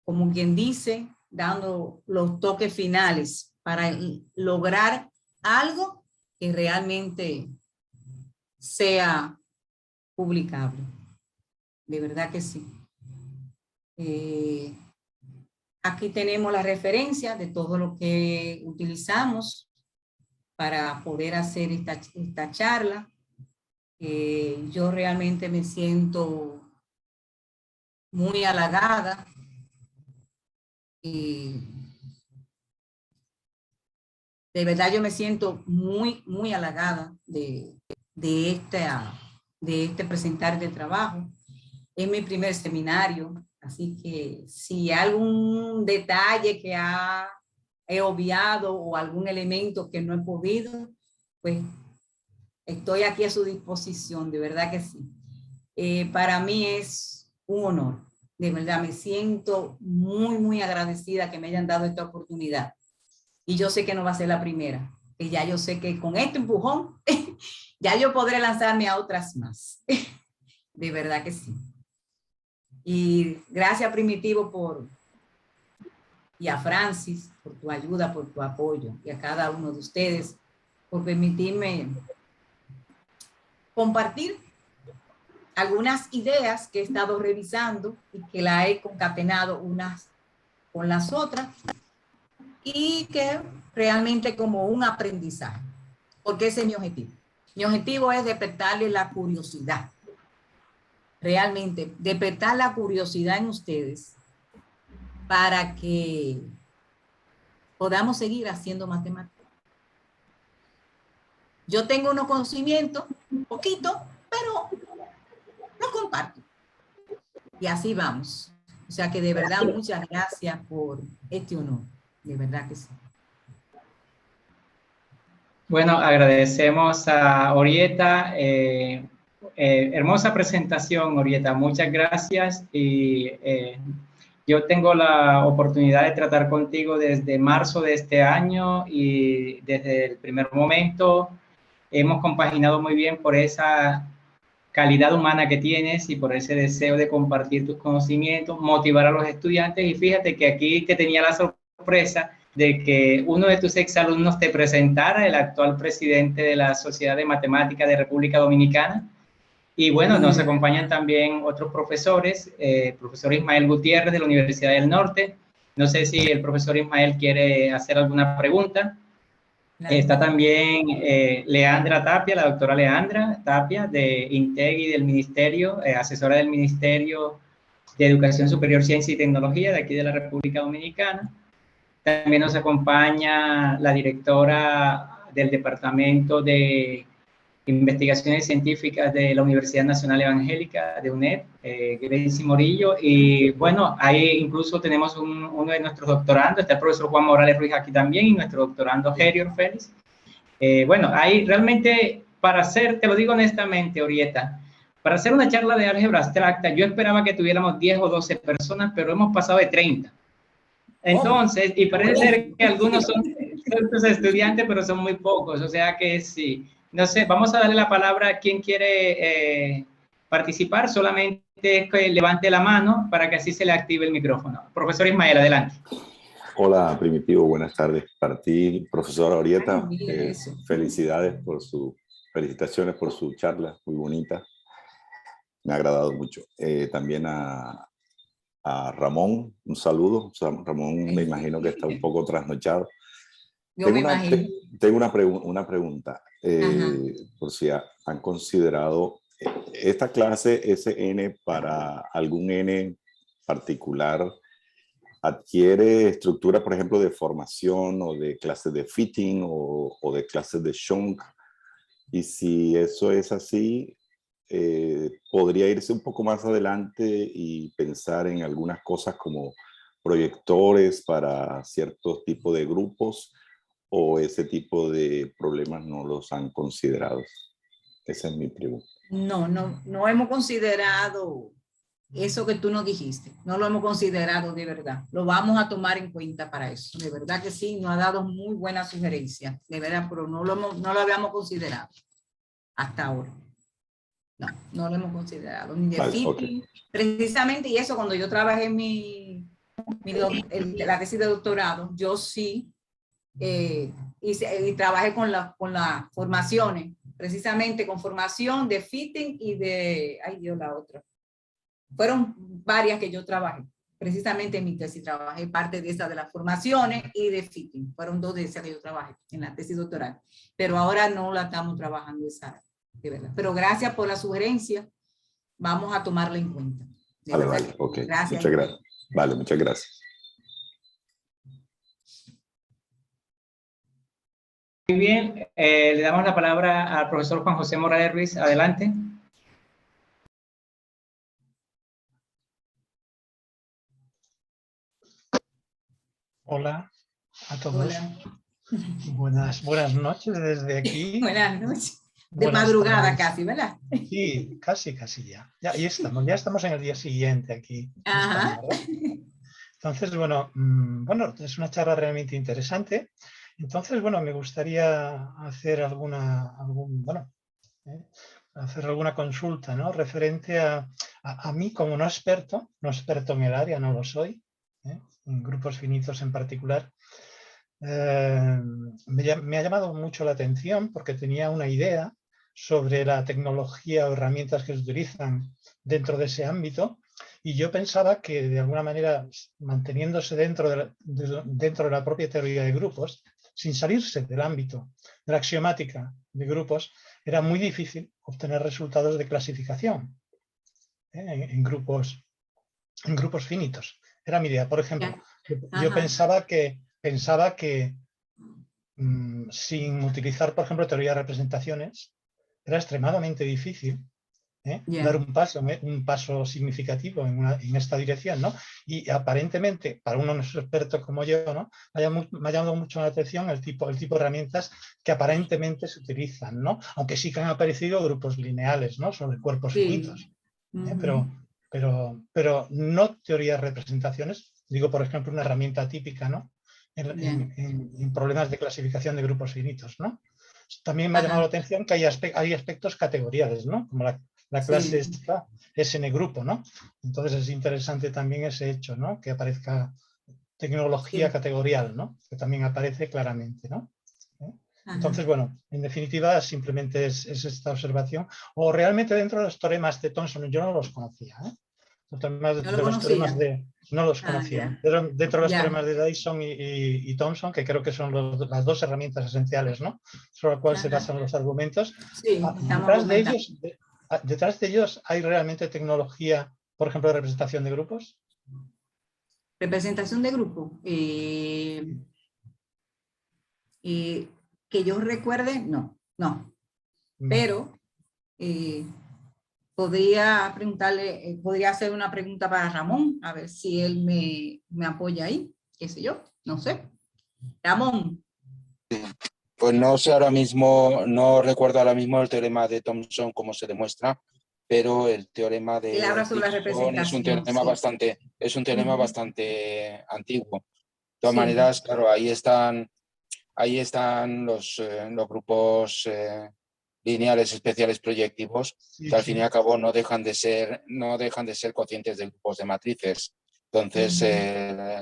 como quien dice, dando los toques finales para lograr algo que realmente sea publicable. De verdad que sí. Aquí tenemos la referencia de todo lo que utilizamos para poder hacer esta charla. Yo realmente me siento muy halagada y de verdad yo me siento muy, muy halagada de este presentar de trabajo. Es mi primer seminario, así que si hay algún detalle que he obviado o algún elemento que no he podido, pues estoy aquí a su disposición, de verdad que sí. Para mí es un honor, de verdad me siento muy, muy agradecida que me hayan dado esta oportunidad. Y yo sé que no va a ser la primera, que ya yo sé que con este empujón ya yo podré lanzarme a otras más. De verdad que sí. Y gracias Primitivo y a Francis por tu ayuda, por tu apoyo, y a cada uno de ustedes por permitirme compartir algunas ideas que he estado revisando y que la he concatenado unas con las otras y que realmente como un aprendizaje, porque ese es mi objetivo. Mi objetivo es despertarle la curiosidad, realmente despertar la curiosidad en ustedes para que podamos seguir haciendo matemáticas. Yo tengo unos conocimientos, un poquito, pero los comparto. Y así vamos. O sea que de verdad muchas gracias por este honor. De verdad que sí. Bueno, agradecemos a Orieta. Hermosa presentación, Orieta. Muchas gracias. Y yo tengo la oportunidad de tratar contigo desde marzo de este año y desde el primer momento hemos compaginado muy bien por esa calidad humana que tienes y por ese deseo de compartir tus conocimientos, motivar a los estudiantes. Y fíjate que aquí te tenía la sorpresa de que uno de tus exalumnos te presentara, el actual presidente de la Sociedad de Matemáticas de República Dominicana. Y bueno, nos acompañan también otros profesores, profesor Ismael Gutiérrez de la Universidad del Norte. No sé si el profesor Ismael quiere hacer alguna pregunta. Está también Leandra Tapia, la doctora Leandra Tapia de INTEGI del Ministerio, asesora del Ministerio de Educación Superior, Ciencia y Tecnología de aquí de la República Dominicana. También nos acompaña la directora del Departamento de Investigaciones Científicas de la Universidad Nacional Evangélica de UNED, Gracie Morillo. Y bueno, ahí incluso tenemos uno de nuestros doctorandos, está el profesor Juan Morales Ruiz aquí también, y nuestro doctorando Gerior Félix. Bueno, ahí realmente, para hacer, te lo digo honestamente, Orieta, para hacer una charla de álgebra abstracta, yo esperaba que tuviéramos 10 o 12 personas, pero hemos pasado de 30. Entonces, y parece ser que algunos son tus estudiantes, pero son muy pocos, o sea que sí. No sé, vamos a darle la palabra a quien quiere participar, solamente es que levante la mano para que así se le active el micrófono. Profesor Ismael, adelante. Hola, Primitivo, buenas tardes para ti, profesora Orieta. Felicitaciones por su charla, muy bonita. Me ha agradado mucho. También a Ramón, un saludo. O sea, Ramón, me imagino que está un poco trasnochado. Tengo una pregunta, por si han considerado esta clase SN para algún N particular. ¿Adquiere estructura, por ejemplo, de formación o de clases de fitting o de clases de shunk? Y si eso es así, podría irse un poco más adelante y pensar en algunas cosas como proyectores para ciertos tipos de grupos, o ese tipo de problemas no los han considerado. Esa es mi pregunta. No hemos considerado eso que tú nos dijiste. No lo hemos considerado de verdad. Lo vamos a tomar en cuenta para eso. De verdad que sí, nos ha dado muy buena sugerencia. De verdad, pero no lo habíamos considerado hasta ahora. No lo hemos considerado. Ni de fitting, okay. Precisamente, y eso cuando yo trabajé en la tesis de doctorado, yo sí y trabajé con las formaciones, precisamente con formación de fitting y de, la otra. Fueron varias que yo trabajé. Precisamente en mi tesis trabajé parte de esas de las formaciones y de fitting. Fueron 2 de esas que yo trabajé en la tesis doctoral. Pero ahora no la estamos trabajando esa, de verdad. Pero gracias por la sugerencia. Vamos a tomarla en cuenta. Vale, ok. Gracias. Muchas gracias. Vale, muchas gracias. Muy bien, le damos la palabra al profesor Juan José Morales Ruiz. Adelante. Hola a todos. Hola. Buenas noches desde aquí. Buenas noches. De madrugada casi, ¿verdad? Sí, casi ya. Ya estamos en el día siguiente aquí. Ajá. Entonces, bueno, es una charla realmente interesante. Entonces, bueno, me gustaría hacer alguna consulta, ¿no? Referente a mí como no experto en el área, no lo soy, en grupos finitos en particular. Me ha llamado mucho la atención porque tenía una idea sobre la tecnología o herramientas que se utilizan dentro de ese ámbito, y yo pensaba que de alguna manera, manteniéndose dentro de la propia teoría de grupos, sin salirse del ámbito de la axiomática de grupos, era muy difícil obtener resultados de clasificación en grupos finitos. Era mi idea. Por ejemplo, yo pensaba que sin utilizar, por ejemplo, teoría de representaciones, era extremadamente difícil dar un paso significativo en esta dirección, ¿no? Y aparentemente, para uno no experto como yo, ¿no? Me ha llamado mucho la atención el tipo de herramientas que aparentemente se utilizan, ¿no? Aunque sí que han aparecido grupos lineales, ¿no? Sobre cuerpos finitos. Pero no teoría de representaciones. Digo, por ejemplo, una herramienta típica, ¿no? En problemas de clasificación de grupos finitos, ¿no? También me ha llamado la atención que hay aspectos categoriales, ¿no? Como la clase esta es N grupo, ¿no? Entonces es interesante también ese hecho, ¿no? Que aparezca tecnología categorial, ¿no? Que también aparece claramente, ¿no? Entonces, bueno, en definitiva, simplemente es esta observación. O realmente dentro de los teoremas de Thomson, yo no los conocía, no los conocía. Dentro de los teoremas de Dyson y Thomson, que creo que son las dos herramientas esenciales, ¿no? Sobre las cuales se basan los argumentos. Detrás de ellos hay realmente tecnología, por ejemplo, de representación de grupos. Representación de grupo. Que yo recuerde, no. Pero podría preguntarle, podría hacer una pregunta para Ramón, a ver si él me apoya ahí, qué sé yo, no sé. Ramón. Pues no sé ahora mismo, no recuerdo ahora mismo el teorema de Thomson cómo se demuestra, pero el teorema de Dixon es un teorema bastante antiguo. De todas maneras, claro, ahí están los grupos lineales especiales proyectivos, que al fin y al cabo no dejan de ser cocientes de grupos de matrices. Entonces,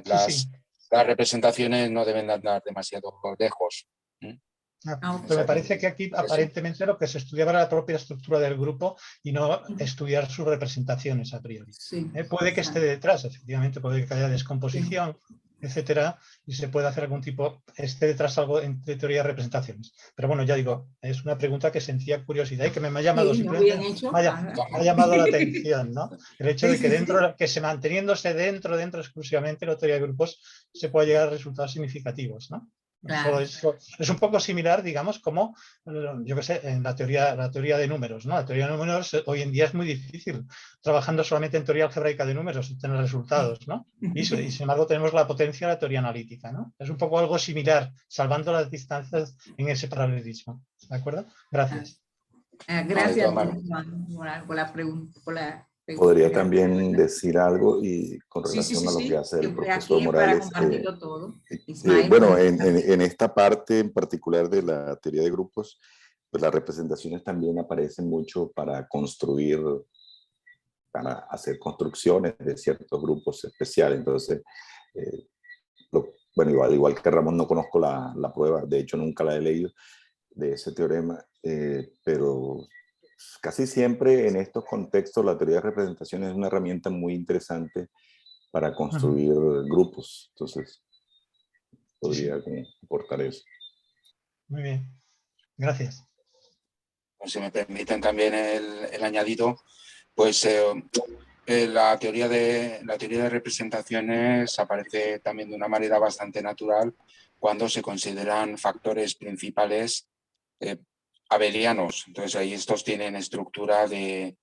las representaciones no deben andar demasiado lejos. Pero me parece que aquí aparentemente lo que se estudiaba era la propia estructura del grupo y no estudiar sus representaciones a priori. Puede que esté detrás, efectivamente, puede que haya descomposición, etcétera, y se puede hacer esté detrás algo entre teoría de representaciones. Pero bueno, ya digo, es una pregunta que sentía curiosidad y que me ha llamado ha llamado la atención, ¿no? El hecho de que que se manteniéndose dentro exclusivamente la teoría de grupos se pueda llegar a resultados significativos, ¿no? Claro. Es un poco similar, digamos, como, yo qué sé, en la teoría de números, ¿no? La teoría de números hoy en día es muy difícil, trabajando solamente en teoría algebraica de números, obtener resultados, ¿no? Y sin embargo tenemos la potencia de la teoría analítica, ¿no? Es un poco algo similar, salvando las distancias en ese paralelismo. ¿De acuerdo? Gracias. Gracias por la pregunta. Podría también decir algo y con relación a lo que hace el profesor Morales. Bueno, en esta parte en particular de la teoría de grupos, pues las representaciones también aparecen mucho para hacer construcciones de ciertos grupos especiales. Entonces, bueno, igual que Ramón, no conozco la prueba, de hecho nunca la he leído de ese teorema, pero casi siempre en estos contextos la teoría de representación es una herramienta muy interesante para construir grupos. Entonces, podría aportar eso. Muy bien, gracias. Si me permiten también el añadido, pues la teoría de representaciones aparece también de una manera bastante natural cuando se consideran factores principales abelianos. Entonces ahí estos tienen estructura de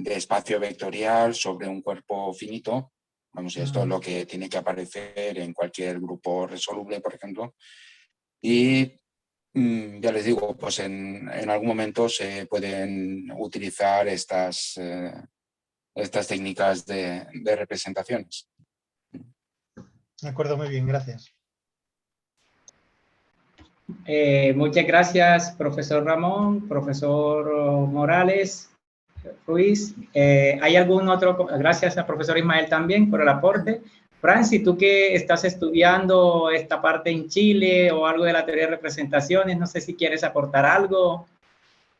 espacio vectorial sobre un cuerpo finito. Vamos, esto es lo que tiene que aparecer en cualquier grupo resoluble, por ejemplo. Y ya les digo, pues en algún momento se pueden utilizar estas técnicas de representaciones. De acuerdo, muy bien, gracias. Muchas gracias, profesor Ramón, profesor Morales, Ruiz. ¿Hay algún otro? Gracias al profesor Ismael también por el aporte. Francis, tú que estás estudiando esta parte en Chile o algo de la teoría de representaciones, no sé si quieres aportar algo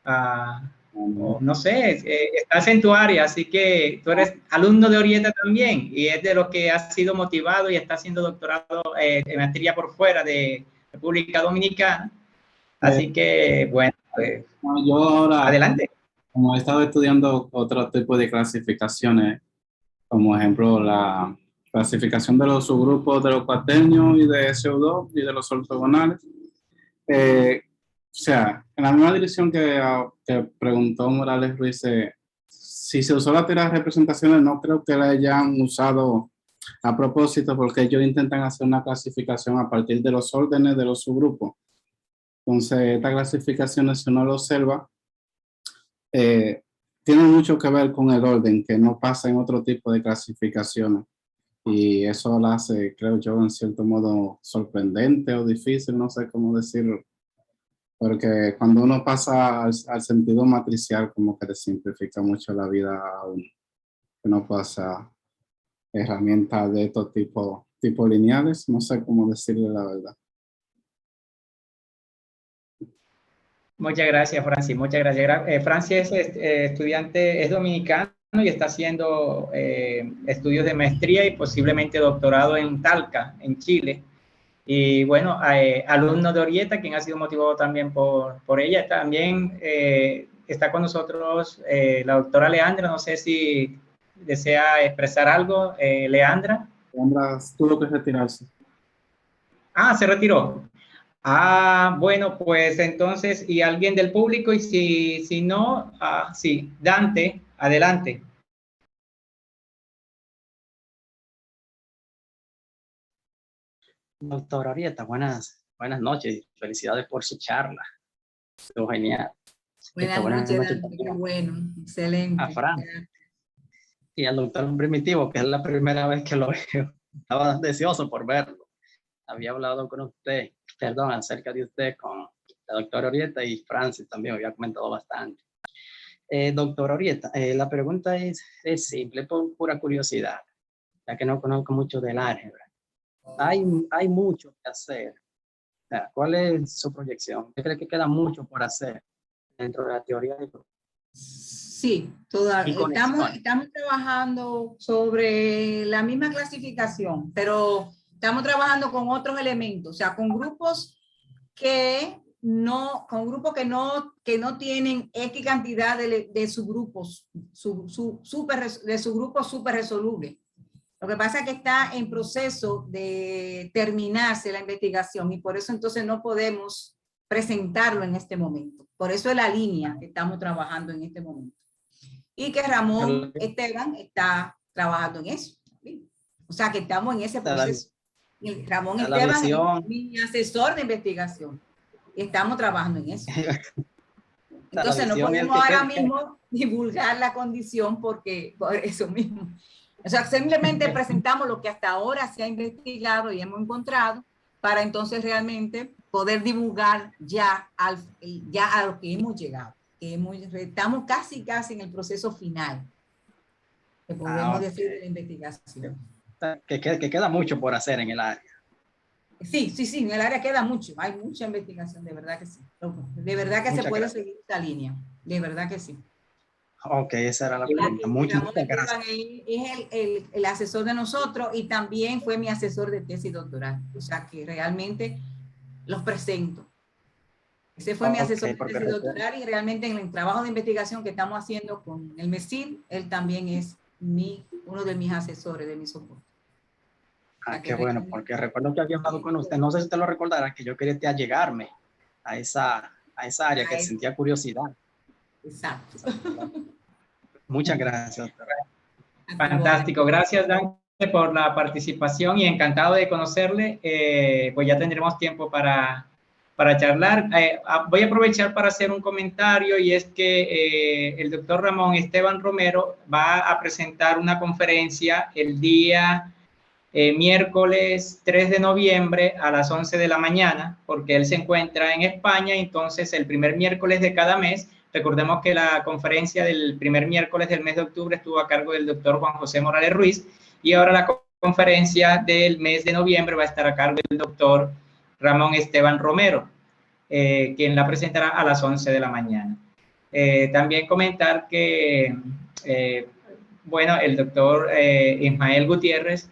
o no sé, estás en tu área, así que tú eres alumno de Orieta también y es de lo que has sido motivado y está haciendo doctorado en maestría por fuera de República Dominicana. Así que, bueno, pues, yo ahora, adelante. como he estado estudiando otro tipo de clasificaciones, como ejemplo la clasificación de los subgrupos de los cuaternios y de SO2 y de los ortogonales, o sea, en la misma dirección que preguntó Morales Ruiz, si se usó la teoría de representaciones, no creo que la hayan usado a propósito, porque ellos intentan hacer una clasificación a partir de los órdenes de los subgrupos. Entonces, estas clasificaciones, si uno lo observa, tienen mucho que ver con el orden, que no pasa en otro tipo de clasificaciones. Y eso la hace, creo yo, en cierto modo sorprendente o difícil, no sé cómo decirlo. Porque cuando uno pasa al sentido matricial, como que le simplifica mucho la vida a uno. Uno pasa herramientas de estos tipo lineales, no sé cómo decirle la verdad. Muchas gracias, Francis. Muchas gracias. Francis es estudiante, es dominicano y está haciendo estudios de maestría y posiblemente doctorado en Talca, en Chile. Y bueno, alumno de Orieta, quien ha sido motivado también por ella. También está con nosotros la doctora Leandra. No sé si desea expresar algo, Leandra. Leandra tuvo que retirarse. Ah, se retiró. Ah, bueno, pues entonces, ¿y alguien del público? Y si no, sí, Dante, adelante. Doctor Orieta, buenas noches. Felicidades por su charla. Estuvo genial. Buenas noches, Dante, qué bueno, excelente. A Fran y al doctor Primitivo, que es la primera vez que lo veo. Estaba deseoso por verlo. Había hablado con usted, perdón, acerca de usted con la doctora Orieta y Francis también había comentado bastante. Doctor Orieta, la pregunta es simple, por pura curiosidad, ya que no conozco mucho del álgebra. Hay mucho que hacer. ¿Cuál es su proyección? ¿Usted cree que queda mucho por hacer dentro de la teoría de grupos? Sí, estamos trabajando sobre la misma clasificación, pero estamos trabajando con otros elementos, o sea, con grupos que no tienen X cantidad de subgrupos, de subgrupos super resolubles. Lo que pasa es que está en proceso de terminarse la investigación y por eso entonces no podemos presentarlo en este momento. Por eso es la línea que estamos trabajando en este momento. Y que Ramón Esteban está trabajando en eso. ¿Sí? O sea, que estamos en ese proceso. Y Ramón Esteban es mi asesor de investigación. Y estamos trabajando en eso. Entonces no podemos ahora mismo divulgar la condición por eso mismo. O sea, simplemente presentamos lo que hasta ahora se ha investigado y hemos encontrado para entonces realmente poder divulgar ya a lo que hemos llegado. Estamos casi en el proceso final, que podemos decir, de la investigación. Que queda mucho por hacer en el área. Sí, en el área queda mucho. Hay mucha investigación, de verdad que sí. De verdad que se puede seguir esta línea. De verdad que sí. Ok, esa era la pregunta. Muchas gracias. Es el asesor de nosotros y también fue mi asesor de tesis doctoral. O sea que realmente los presento. Ese fue mi asesor de tesis doctoral y realmente en el trabajo de investigación que estamos haciendo con el MESIL, él también es uno de mis asesores de mi soporte. Qué bueno, porque recuerdo que había hablado con usted, no sé si usted lo recordará, que yo quería allegarme a esa área, que sentía curiosidad. Exacto. Muchas gracias. Fantástico, gracias Dante por la participación y encantado de conocerle. Pues ya tendremos tiempo para charlar. Voy a aprovechar para hacer un comentario y es que el doctor Ramón Esteban Romero va a presentar una conferencia el día miércoles 3 de noviembre a las 11 de la mañana, porque él se encuentra en España, entonces el primer miércoles de cada mes. Recordemos que la conferencia del primer miércoles del mes de octubre estuvo a cargo del doctor Juan José Morales Ruiz y ahora la conferencia del mes de noviembre va a estar a cargo del doctor Ramón Esteban Romero, quien la presentará a las 11 de la mañana. También comentar que, bueno, el doctor Ismael Gutiérrez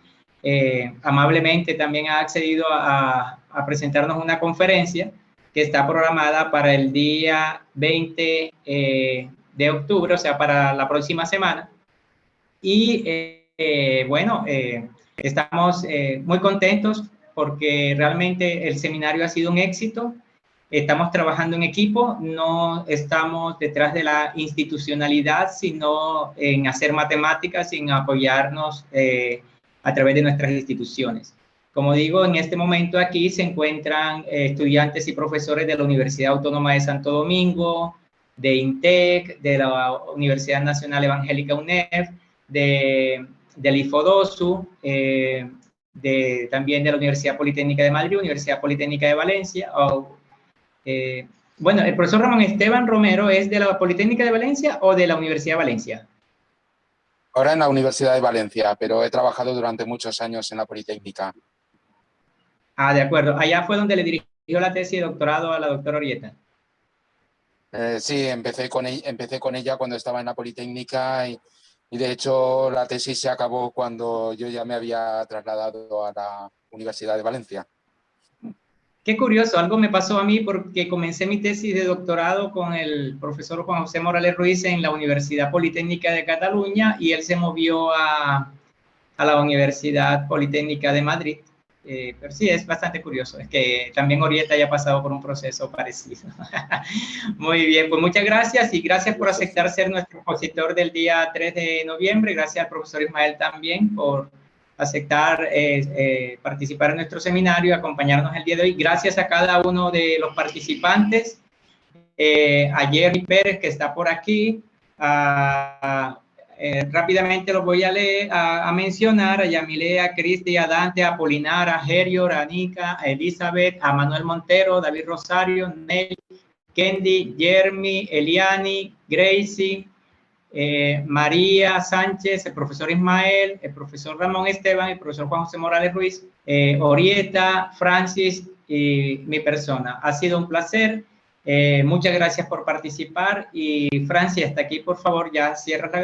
amablemente también ha accedido a presentarnos una conferencia que está programada para el día 20 de octubre, o sea, para la próxima semana. Y bueno, estamos muy contentos porque realmente el seminario ha sido un éxito. Estamos trabajando en equipo, no estamos detrás de la institucionalidad, sino en hacer matemáticas, en apoyarnos a través de nuestras instituciones. Como digo, en este momento aquí se encuentran estudiantes y profesores de la Universidad Autónoma de Santo Domingo, de INTEC, de la Universidad Nacional Evangélica UNEF, del IFODOSU, también de la Universidad Politécnica de Madrid, Universidad Politécnica de Valencia. Bueno, el profesor Ramón Esteban Romero, ¿es de la Politécnica de Valencia o de la Universidad de Valencia? Ahora en la Universidad de Valencia, pero he trabajado durante muchos años en la Politécnica. Ah, de acuerdo. Allá fue donde le dirigió la tesis de doctorado a la doctora Orieta. Sí, empecé con ella cuando estaba en la Politécnica y de hecho la tesis se acabó cuando yo ya me había trasladado a la Universidad de Valencia. Qué curioso, algo me pasó a mí porque comencé mi tesis de doctorado con el profesor Juan José Morales Ruiz en la Universidad Politécnica de Cataluña y él se movió a la Universidad Politécnica de Madrid. Pero sí, es bastante curioso, es que también Orieta haya pasado por un proceso parecido. Muy bien, pues muchas gracias y gracias por aceptar ser nuestro expositor del día 3 de noviembre. Gracias al profesor Ismael también por aceptar participar en nuestro seminario y acompañarnos el día de hoy. Gracias a cada uno de los participantes, a Jerry Pérez, que está por aquí, rápidamente los voy a leer, a mencionar a Yamile, a Cristi, a Dante, a Polinar, a Gerio, a Anica, a Elizabeth, a Manuel Montero, David Rosario, Nelly, Kendi, Jeremy, Eliani, Gracie, María Sánchez, el profesor Ismael, el profesor Ramón Esteban, el profesor Juan José Morales Ruiz, Orieta, Francis y mi persona. Ha sido un placer. Muchas gracias por participar y Francis, hasta aquí, por favor, ya cierra la grabación.